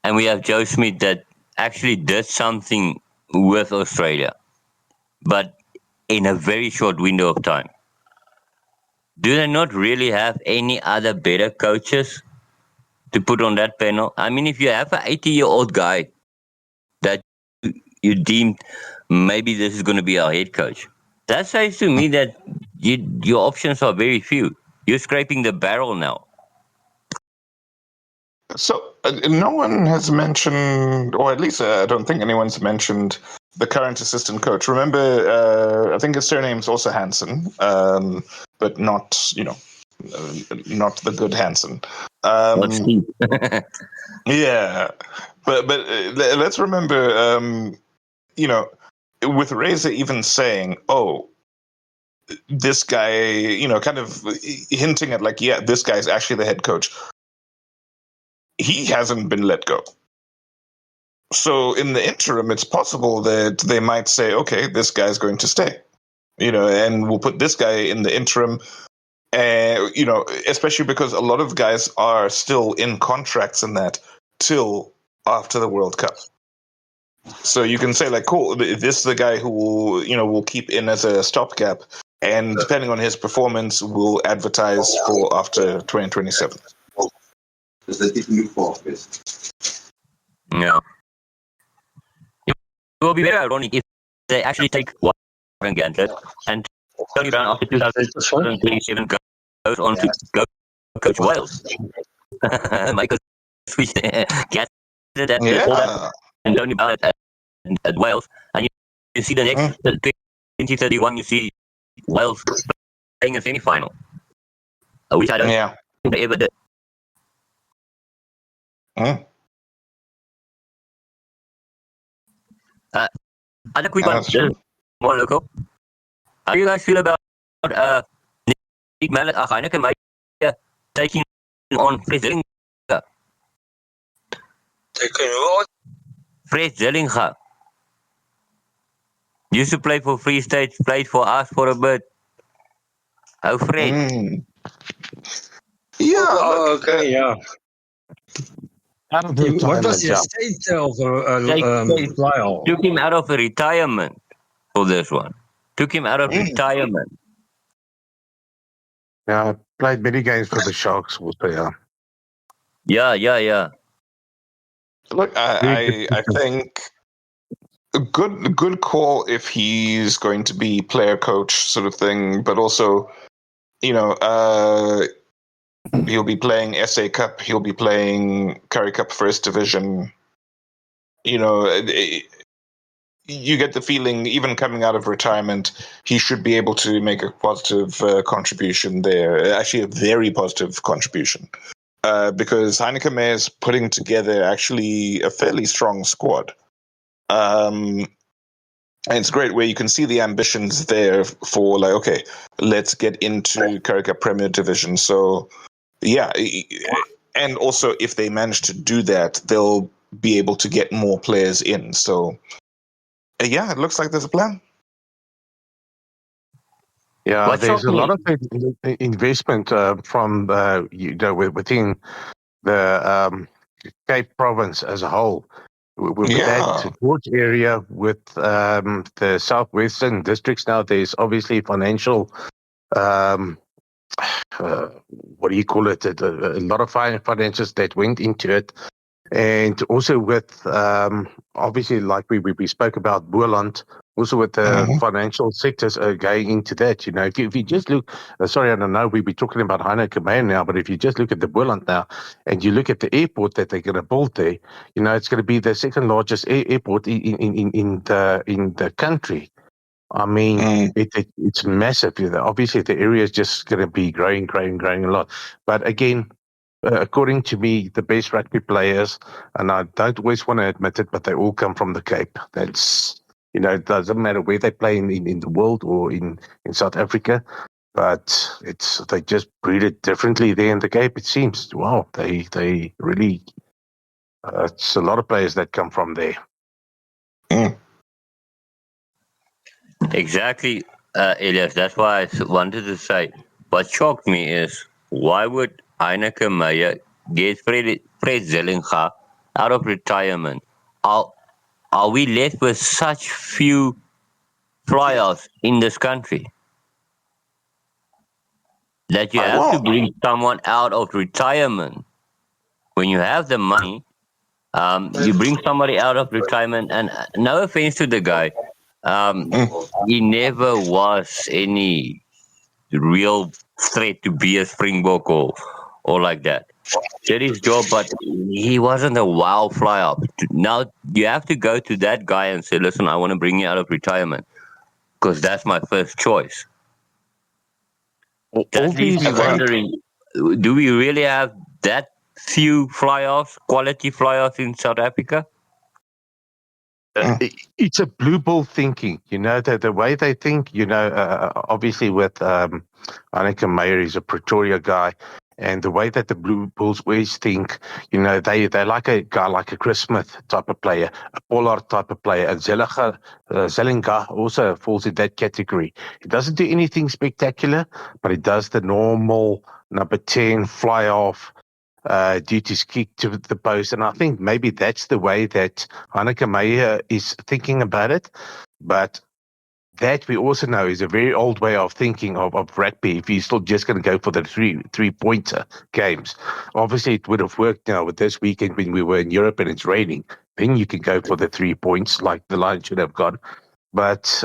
And we have Joe Smith that actually did something with Australia, but in a very short window of time. Do they not really have any other better coaches to put on that panel? I mean, if you have an 80-year-old guy that you deemed maybe this is going to be our head coach, that says to me that your options are very few. You're scraping the barrel now. So no one has mentioned, or at least I don't think anyone's mentioned the current assistant coach. Remember, I think his surname's also Hansen, but not, not the good Hansen. Yeah, but let's remember, with Reza even saying, "Oh, this guy," kind of hinting at like, "Yeah, this guy's actually the head coach." He hasn't been let go. So in the interim, it's possible that they might say, okay, this guy's going to stay, and we'll put this guy in the interim, especially because a lot of guys are still in contracts and that till after the World Cup. So you can say like, cool, this is the guy who will keep in as a stopgap, and depending on his performance, we'll advertise for after 2027. Dus dat is nu focus. Yeah. It will be very ironic if they actually take Warren Gatland and Tony Brown after 2027 goes on to go coach Wales. Michael switch Gatland and Tony Brown at Wales, and you see the next 2031, you see Wales playing a semi-final, which I don't think they ever did. Other quick one, more local. How do you guys feel about Nick Mallet, Heineken taking on Fred Zillinger? Taking what? Fred Zillinger. Used to play for Free State, played for us for a bit. Oh, Fred. Yeah. Oh, okay, yeah. What was the job. state of trial? Took him out of retirement for this one. Took him out of retirement. Yeah, played many games for the Sharks also, yeah. Yeah. Look, I think a good call if he's going to be player coach sort of thing, but also, he'll be playing SA Cup, he'll be playing Currie Cup First Division. You get the feeling, even coming out of retirement, he should be able to make a positive contribution there. Actually, a very positive contribution. Because Heineken Meyer is putting together actually a fairly strong squad. And it's great where you can see the ambitions there for like, okay, let's get into Currie Cup Premier Division. So, yeah. And also, if they manage to do that, they'll be able to get more players in. So, Yeah, it looks like there's a plan. Yeah, What there's shocked a lot me, of investment from within the Cape Province as a whole. With that Yeah. George area, with the southwestern districts now, there's obviously financial, um, what do you call it? A lot of financials that went into it. And also with, obviously, like we spoke about Boerland, also with the Mhm. financial sectors going into that. If you just look, sorry, I don't know, we'll be talking about Heineken May now, but if you just look at the Boerland now and you look at the airport that they're going to build there, it's going to be the second largest airport in the country. I mean, Mm. it's massive. Obviously, the area is just going to be growing a lot. But again, according to me, the best rugby players, and I don't always want to admit it, but they all come from the Cape. That's, it doesn't matter where they play in the world or in South Africa, but they just breed it differently there in the Cape. It seems, wow, they really, it's a lot of players that come from there. Mm. exactly, Elias. That's why I wanted to say, what shocked me is, why would Heineken Meyer get Fred Zellinga out of retirement? Are, are we left with such few flyouts in this country that you have to Well, bring someone out of retirement? When you have the money, you bring somebody out of retirement, and no offense to the guy, mm. he never was any real threat to be a Springbok or like that. Did his job, but he wasn't a wow fly up. Now you have to go to that guy and say, listen, I want to bring you out of retirement because that's my first choice. All That leaves these me wondering, do we really have that few fly-offs, quality fly-offs in South Africa? Mm. it's a blue ball thinking, the way they think, obviously with Heineken Meyer, is a Pretoria guy, and the way that the blue bulls always think, they like a guy like a Chris Smith type of player, a Pollard type of player, and Zellinga also falls in that category. He doesn't do anything spectacular, but he does the normal number 10 fly off, duties kick to the post. And I think maybe that's the way that Heineken Meyer is thinking about it. But that we also know is a very old way of thinking of rugby. If you're still just going to go for the three-pointer games, obviously it would have worked now with this weekend when we were in Europe and it's raining. Then you can go for the 3 points like the Lions should have gone. But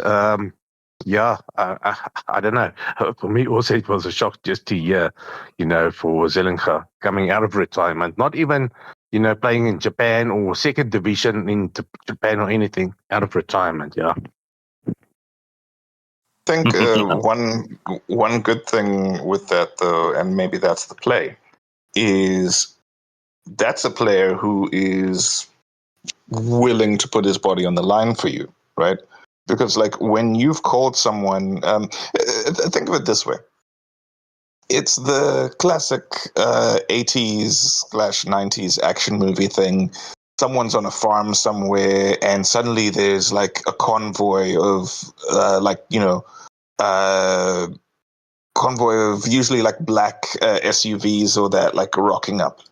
yeah, I don't know. For me, also, it was a shock just to hear, for Zellinga coming out of retirement, not even, playing in Japan or second division in Japan or anything, out of retirement. Yeah. I think one good thing with that, though, and maybe that's the play, is that's a player who is willing to put his body on the line for you, right? Because, like, when you've called someone, think of it this way: it's the classic 80s/90s action movie thing. Someone's on a farm somewhere, and suddenly there's like a convoy of convoy of usually like black SUVs or that, like, rocking up.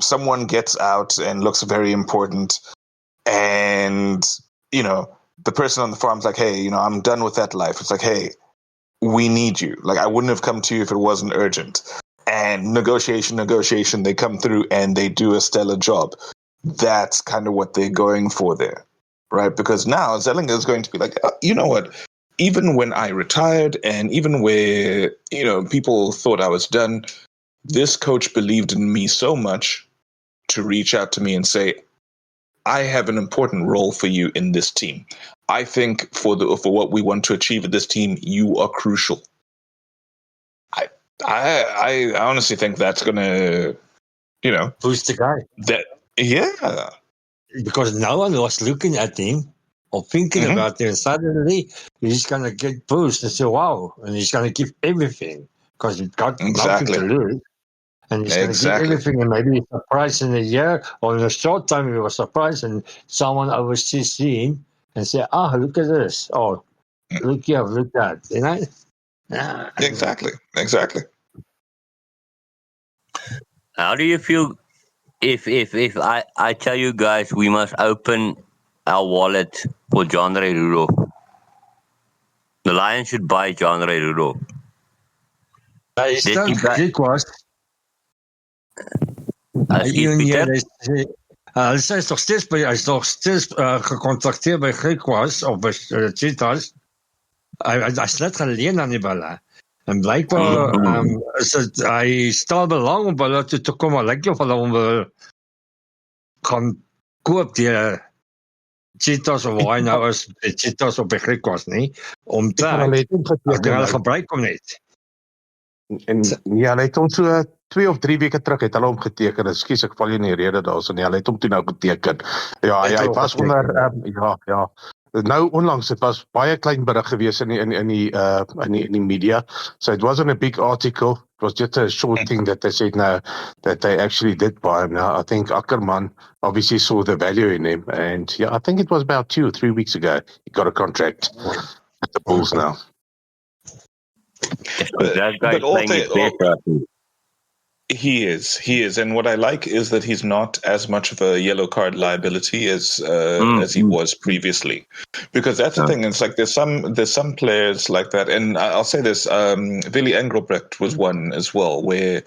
Someone gets out and looks very important, and the person on the farm's like, hey, I'm done with that life. It's like, hey, we need you. Like, I wouldn't have come to you if it wasn't urgent. And negotiation, they come through and they do a stellar job. That's kind of what they're going for there, right? Because now Zellinger is going to be like, you know what? Even when I retired, and even where, people thought I was done, this coach believed in me so much to reach out to me and say, I have an important role for you in this team. I think for what we want to achieve at this team, you are crucial. I honestly think that's gonna, Who's the guy? yeah. Because no one was looking at him or thinking Mhm. about him. Suddenly, he's going to get pushed and say, wow. And he's going to give everything because he's got nothing to Exactly. lose. And he's going to give Exactly. everything. And maybe he's surprised in a year or in a short time, he was surprised and someone oversees him and say, look at this. Oh, look here, look at that. You know? Exactly. How do you feel if I tell you guys we must open our wallet for John Ray Rudolph? The Lions should buy John Ray Rudolph. Hy staan Griek was. As Pieter? Hy is nog steeds gecontacteerd by Griek was of by Cheetahs. Hy's net geleen aan die balle. En blijkbaar hy stel belang om hulle toe te kom, maar lyk of hulle hom wil gaan koop die Cheetahs of waar hy nou is, die Cheetahs op die Griek was, nie? Om te hulle gebruik hom net. En ja, hy het hom so 2 of 3 weke terug het hulle hom geteken. Ekskuus, ek val jy in die rede daarso nie. Hulle het hom toe nou geteken. Ja, hy was onder ja. Nou onlangs, het was baie klein berig gewees in die media. So it wasn't a big article. It was just a short thing that they said now that they actually did buy him. Now I think Ackerman obviously saw the value in him, and yeah, I think it was about 2 or 3 weeks ago he got a contract at the Bulls now. That guy's playing his best right now. He is, and what I like is that he's not as much of a yellow card liability as he was previously, because that's the thing. It's like there's some players like that, and I'll say this: Willy Engelbrecht was one as well, where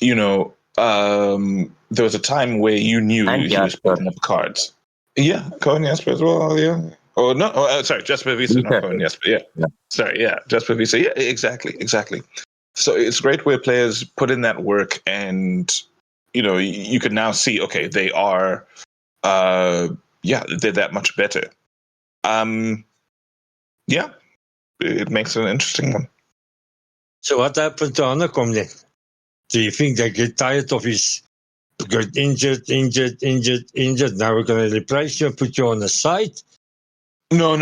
there was a time where you knew he was putting up cards. Yeah, Cohen Jasper as well. Yeah. Oh no! Sorry, Jasper Wiese, not Cohen Jasper. Yeah. Sorry, yeah, Jasper Wiese. Yeah, exactly. So it's great where players put in that work, and you can now see, okay, they are, they're that much better. Yeah, it makes it an interesting one. So what happened to Hanekom then? Do you think they get tired of his got injured? Now we're going to replace you and put you on the side? No.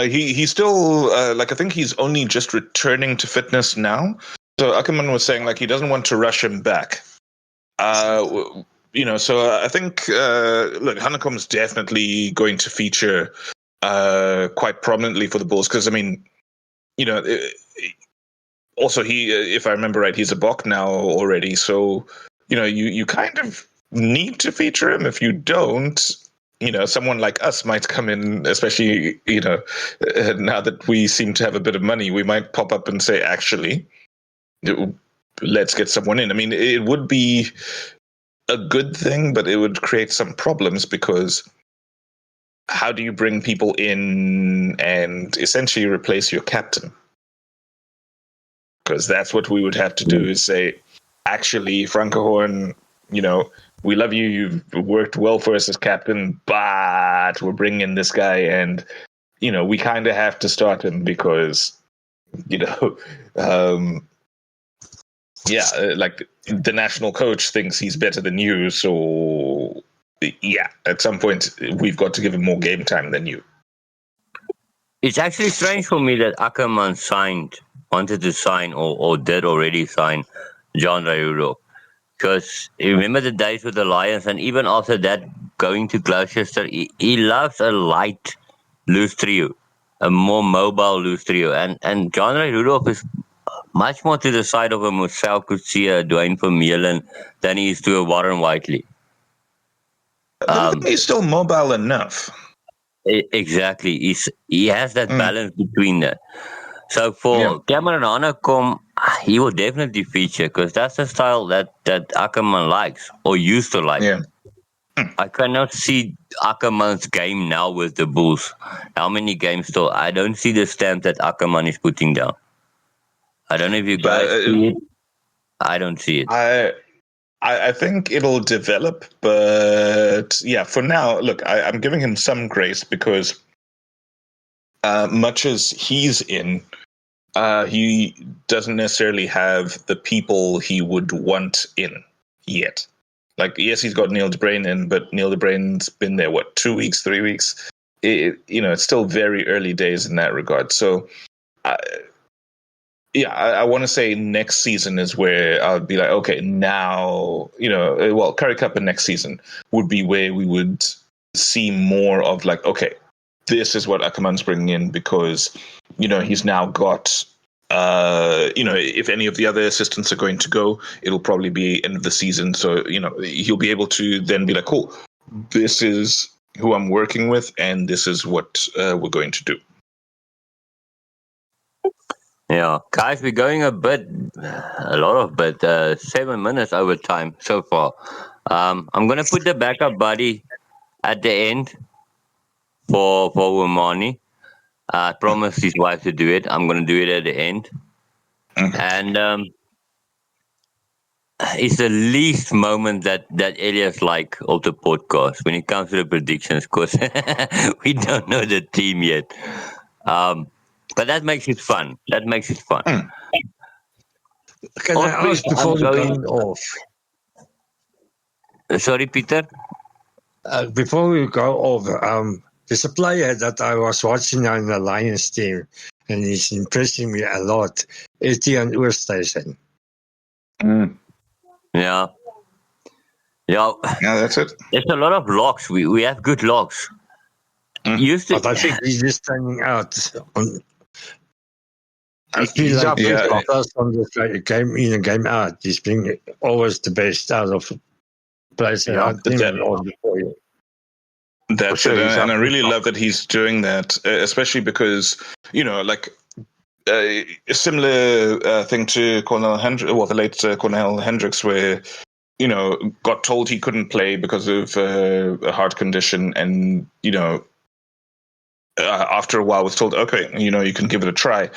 He's still I think he's only just returning to fitness now. So Ackerman was saying he doesn't want to rush him back. So I think Hanekom's definitely going to feature quite prominently for the Bulls, because also he, if I remember right, he's a Bok now already. So you kind of need to feature him. If you don't, someone like us might come in, especially now that we seem to have a bit of money, we might pop up and say, actually, let's get someone in. I mean, it would be a good thing, but it would create some problems, because how do you bring people in and essentially replace your captain? Because that's what we would have to do, is say, actually, Franco Horn, we love you. You've worked well for us as captain, but we're bringing in this guy, and we kind of have to start him because the national coach thinks he's better than you. So yeah, at some point we've got to give him more game time than you. It's actually strange for me that Ackerman wanted to sign or did already sign John Ray Rudolph. Because you remember the days with the Lions, and even after that, going to Gloucester, he loves a light loose trio, a more mobile loose trio. And John Ray Rudolph is much more to the side of a Marcel Coetzee, Dwayne Vermeulen, than he is to a Warren Whiteley. He's still mobile enough. Exactly. He has that balance between that. So for Cameron Hanekom, he will definitely feature, because that's the style that Ackerman likes or used to like. Yeah. I cannot see Ackerman's game now with the Bulls. How many games still? I don't see the stamp that Ackerman is putting down. I don't know if you guys see it. I don't see it. I think it'll develop, but yeah, for now, look, I'm giving him some grace, because much as he's in, he doesn't necessarily have the people he would want in yet. Yes, he's got Neil de Bruin in, but Neil de Bruin's been there, 2 weeks, 3 weeks? It's still very early days in that regard. So, I want to say next season is where I'll be like, okay, now, Curry Cup and next season would be where we would see more of okay, this is what Ackerman's bringing in because, he's now got, if any of the other assistants are going to go, it'll probably be end of the season. So, he'll be able to then be like, cool, this is who I'm working with and this is what we're going to do. Yeah, guys, we're going a lot of 7 minutes over time so far. I'm going to put the backup buddy at the end for Womani. I promised his wife to do it. I'm going to do it at the end. And it's the least moment that Elias like of the podcast when it comes to the predictions, because we don't know the team yet. But that makes it fun. Can I ask before we go off? Sorry, Peter? Before we go off, there's a player that I was watching now in the Lions team, and he's impressing me a lot. Etienne Oosthuizen. Yeah. Yeah, that's it. There's a lot of locks. We have good locks. But I think he's just standing out. I feel like the first one that came in and came out. He's been always the best out of players around him or before you. That's it, and I really love that he's doing that, especially because, a similar thing to Cornel Hendricks, the late Cornel Hendricks, where, got told he couldn't play because of a heart condition, and, after a while was told, okay, you can give it a try.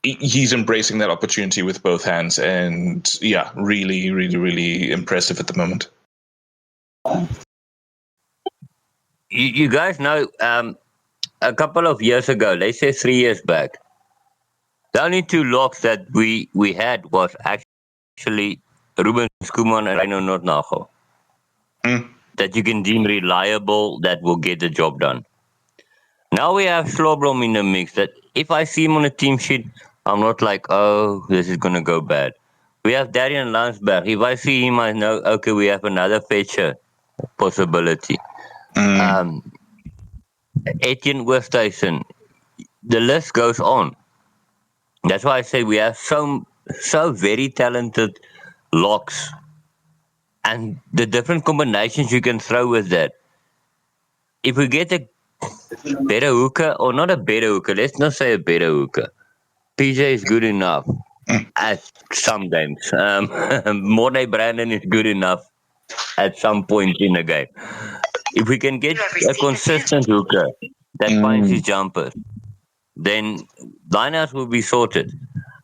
He's embracing that opportunity with both hands, and really, really, really impressive at the moment. You guys know, a couple of years ago, let's say 3 years back, the only two locks that we had was actually Ruben Skuman and Reino Nordnagel. That you can deem reliable, that will get the job done. Now we have Slobrom in the mix, that if I see him on a team sheet, I'm not like, oh, this is going to go bad. We have Darian Landsberg. If I see him, I know, okay, we have another fetcher possibility. Etienne Oosthuizen. The list goes on. That's why I say we have so very talented locks. And the different combinations you can throw with that. If we get a better hooker, or not a better hooker, let's not say a better hooker. PJ is good enough at some games. Mornay Brandon is good enough at some point in the game. If we can get a consistent hooker that finds his jumpers, then lineouts will be sorted.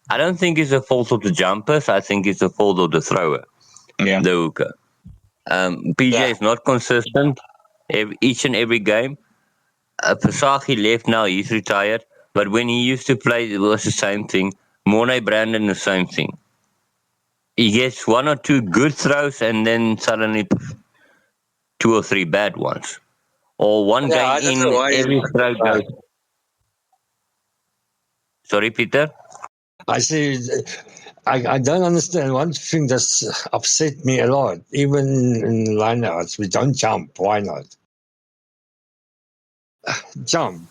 I don't think it's a fault of the jumpers. I think it's a fault of the thrower, the hooker. PJ is not consistent each and every game. Pasagi left now, he's retired. But when he used to play, it was the same thing. Mornay Brandon, the same thing. He gets one or two good throws and then suddenly 2 or 3 bad ones. Or one game in, every throw goes. Sorry, Peter? I see. I don't understand. One thing that's upset me a lot, even in lineouts, we don't jump. Why not? Jump.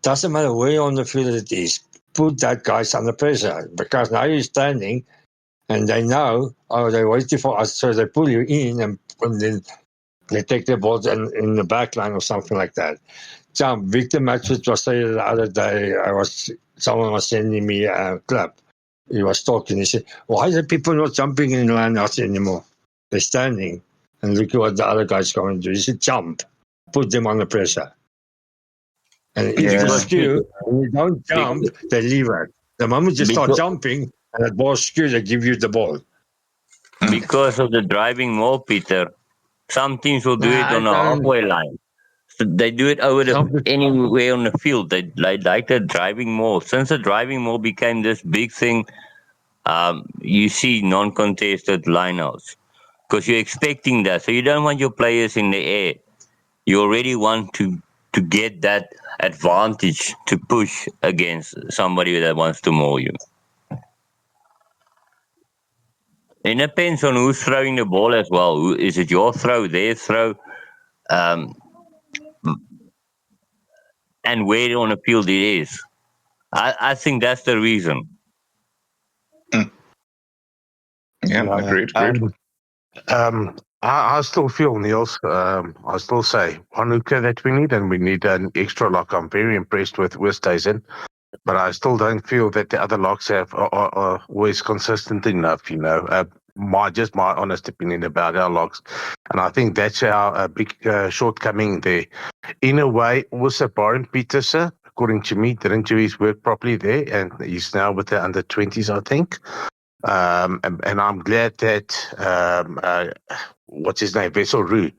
Doesn't matter where on the field it is. Put that guys under pressure, because now you're standing and they know, they're waiting for us, so they pull you in and then they take the ball in the back line or something like that. Jump. Victor Matchwood was saying the other day, someone was sending me a clip. He was talking. He said, why are people not jumping in lineouts anymore? They're standing and look at what the other guy's going to do. He said, jump. Put them under pressure. And if you skew, and you don't jump, they leave it. The moment you start jumping and the ball skew, they give you the ball. Because of the driving more, Peter. Some teams will do it on a halfway line. So they do it anywhere on the field. They like the driving more. Since the driving more became this big thing, you see non-contested lineouts. Because you're expecting that. So you don't want your players in the air. You already want to get that advantage to push against somebody that wants to maul you. It depends on who's throwing the ball as well. Is it your throw, their throw? um, and where on a field it is. I think that's the reason. Yeah, agreed. I still feel, Niels, I still say one hooker that we need, and we need an extra lock. I'm very impressed with Westhuizen, but I still don't feel that the other locks are always consistent enough, my honest opinion about our locks. And I think that's our big shortcoming there. In a way, also Byron Petersen, according to me, didn't do his work properly there, and he's now with the under-20s, I think. And I'm glad that what's his name, Vessel Roo,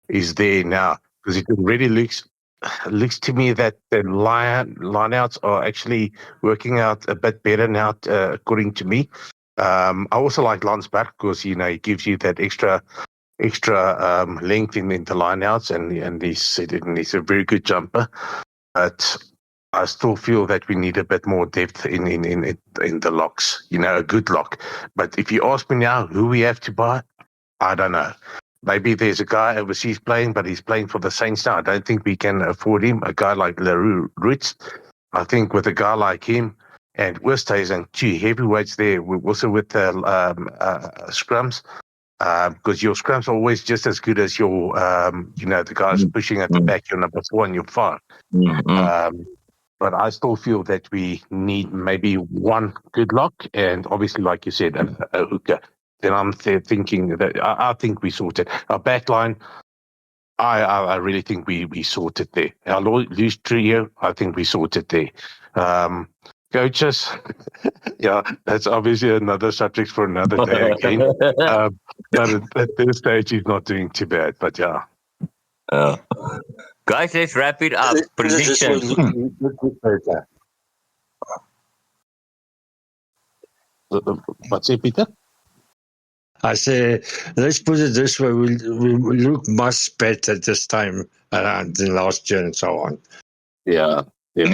is there now, because it really looks to me that the lineouts are actually working out a bit better now, according to me. I also like Lance Back because he gives you that extra length in the lineouts, and he's a very good jumper. But I still feel that we need a bit more depth in the locks, a good lock. But if you ask me now who we have to buy, I don't know. Maybe there's a guy overseas playing, but he's playing for the Saints now. I don't think we can afford him. A guy like Leroux Roots, I think with a guy like him and Westhuizen, two heavyweights there, also with the scrums, because your scrums are always just as good as your, the guys pushing at the back, your number 4 and your 5. But I still feel that we need maybe one good lock, and obviously, like you said, a hooker. Then I'm thinking that I think we sorted our back line. I really think we sorted there. Our loose trio, I think we sorted there. Coaches, yeah, that's obviously another subject for another day again. But at this stage, he's not doing too bad. But yeah. Guys, let's wrap it up. Predictions. What's it, Peter? I say, let's put it this way: we look much better this time around than last year and so on. Yeah. You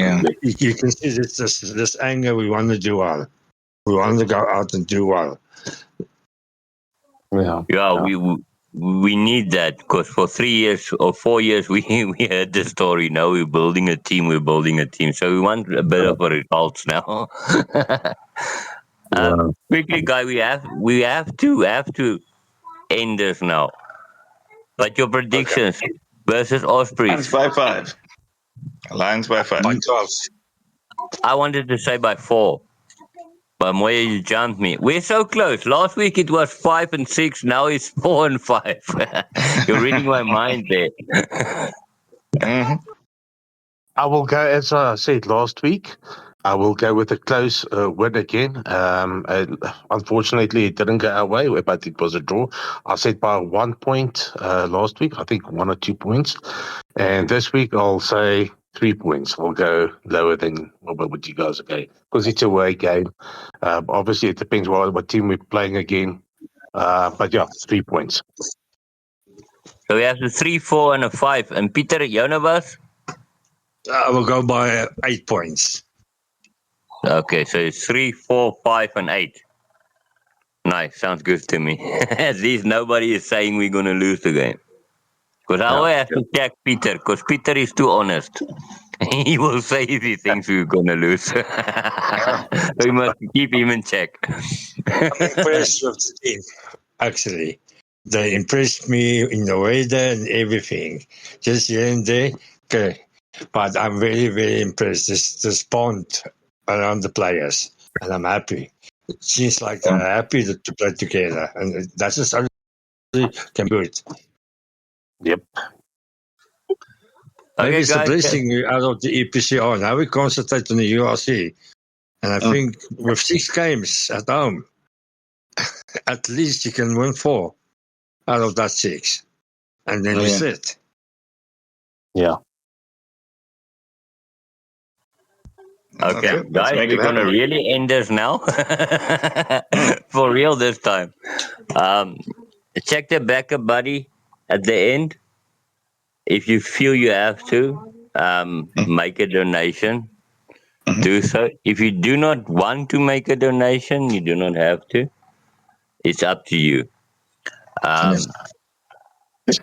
can see this anger. We want to do well. We want to go out and do well. Yeah. We need that, because for 3 years or 4 years we heard the story. Now we're building a team. So we want a bit of a results now. Quickly, guy, we have to end this now. But your predictions versus Ospreys. Lions by 5. By 12. I wanted to say by 4. But Moya, you jumped me. We're so close. Last week it was 5 and 6. Now it's 4 and 5. You're reading my mind there. I will go, as I said last week, I will go with a close win again. Unfortunately, it didn't go our way, but it was a draw. I said by 1 point last week, I think 1 or 2 points. And this week, I'll say 3 points. I'll go lower than what you guys are going, because it's a away game. Obviously, it depends what team we're playing again. But yeah, 3 points. So we have the 3, 4, and a 5. And Peter, Jonavas? I will go by 8 points. Okay, so it's 3, 4, 5, and 8. Nice, sounds good to me. At least nobody is saying we're going to lose the game. Because I always have to check Peter, because Peter is too honest. He will say if he thinks we're going to lose. So we must keep him in check. I'm impressed with the team, actually. They impressed me in the weather and everything. Just here and there, okay. But I'm very, very impressed. This bond around the players, and I'm happy. It seems like they're happy to play together, and that's just only can do it. Yep. Maybe Okay, it's a blessing out of the EPCR. Now we concentrate on the URC, and I think with 6 games at home, at least you can win 4 out of that 6, and then we sit. Yeah. Okay, guys, we're going to really end this now. For real this time. Check the backup buddy at the end. If you feel you have to, make a donation. Do so. If you do not want to make a donation, you do not have to. It's up to you.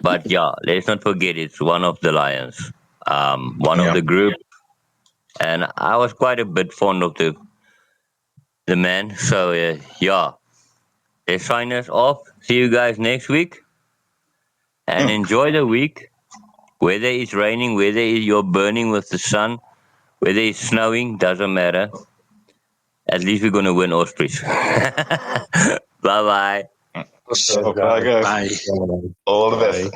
But yeah, let's not forget it's one of the Lions, one of the group, and I was quite a bit fond of the man. So yeah, let's sign us off. See you guys next week, and enjoy the week. Whether it's raining, whether you're burning with the sun, whether it's snowing, doesn't matter. At least we're gonna win Ospreys. Bye bye. So, bye, guys. Bye. All the best.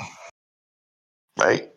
Bye.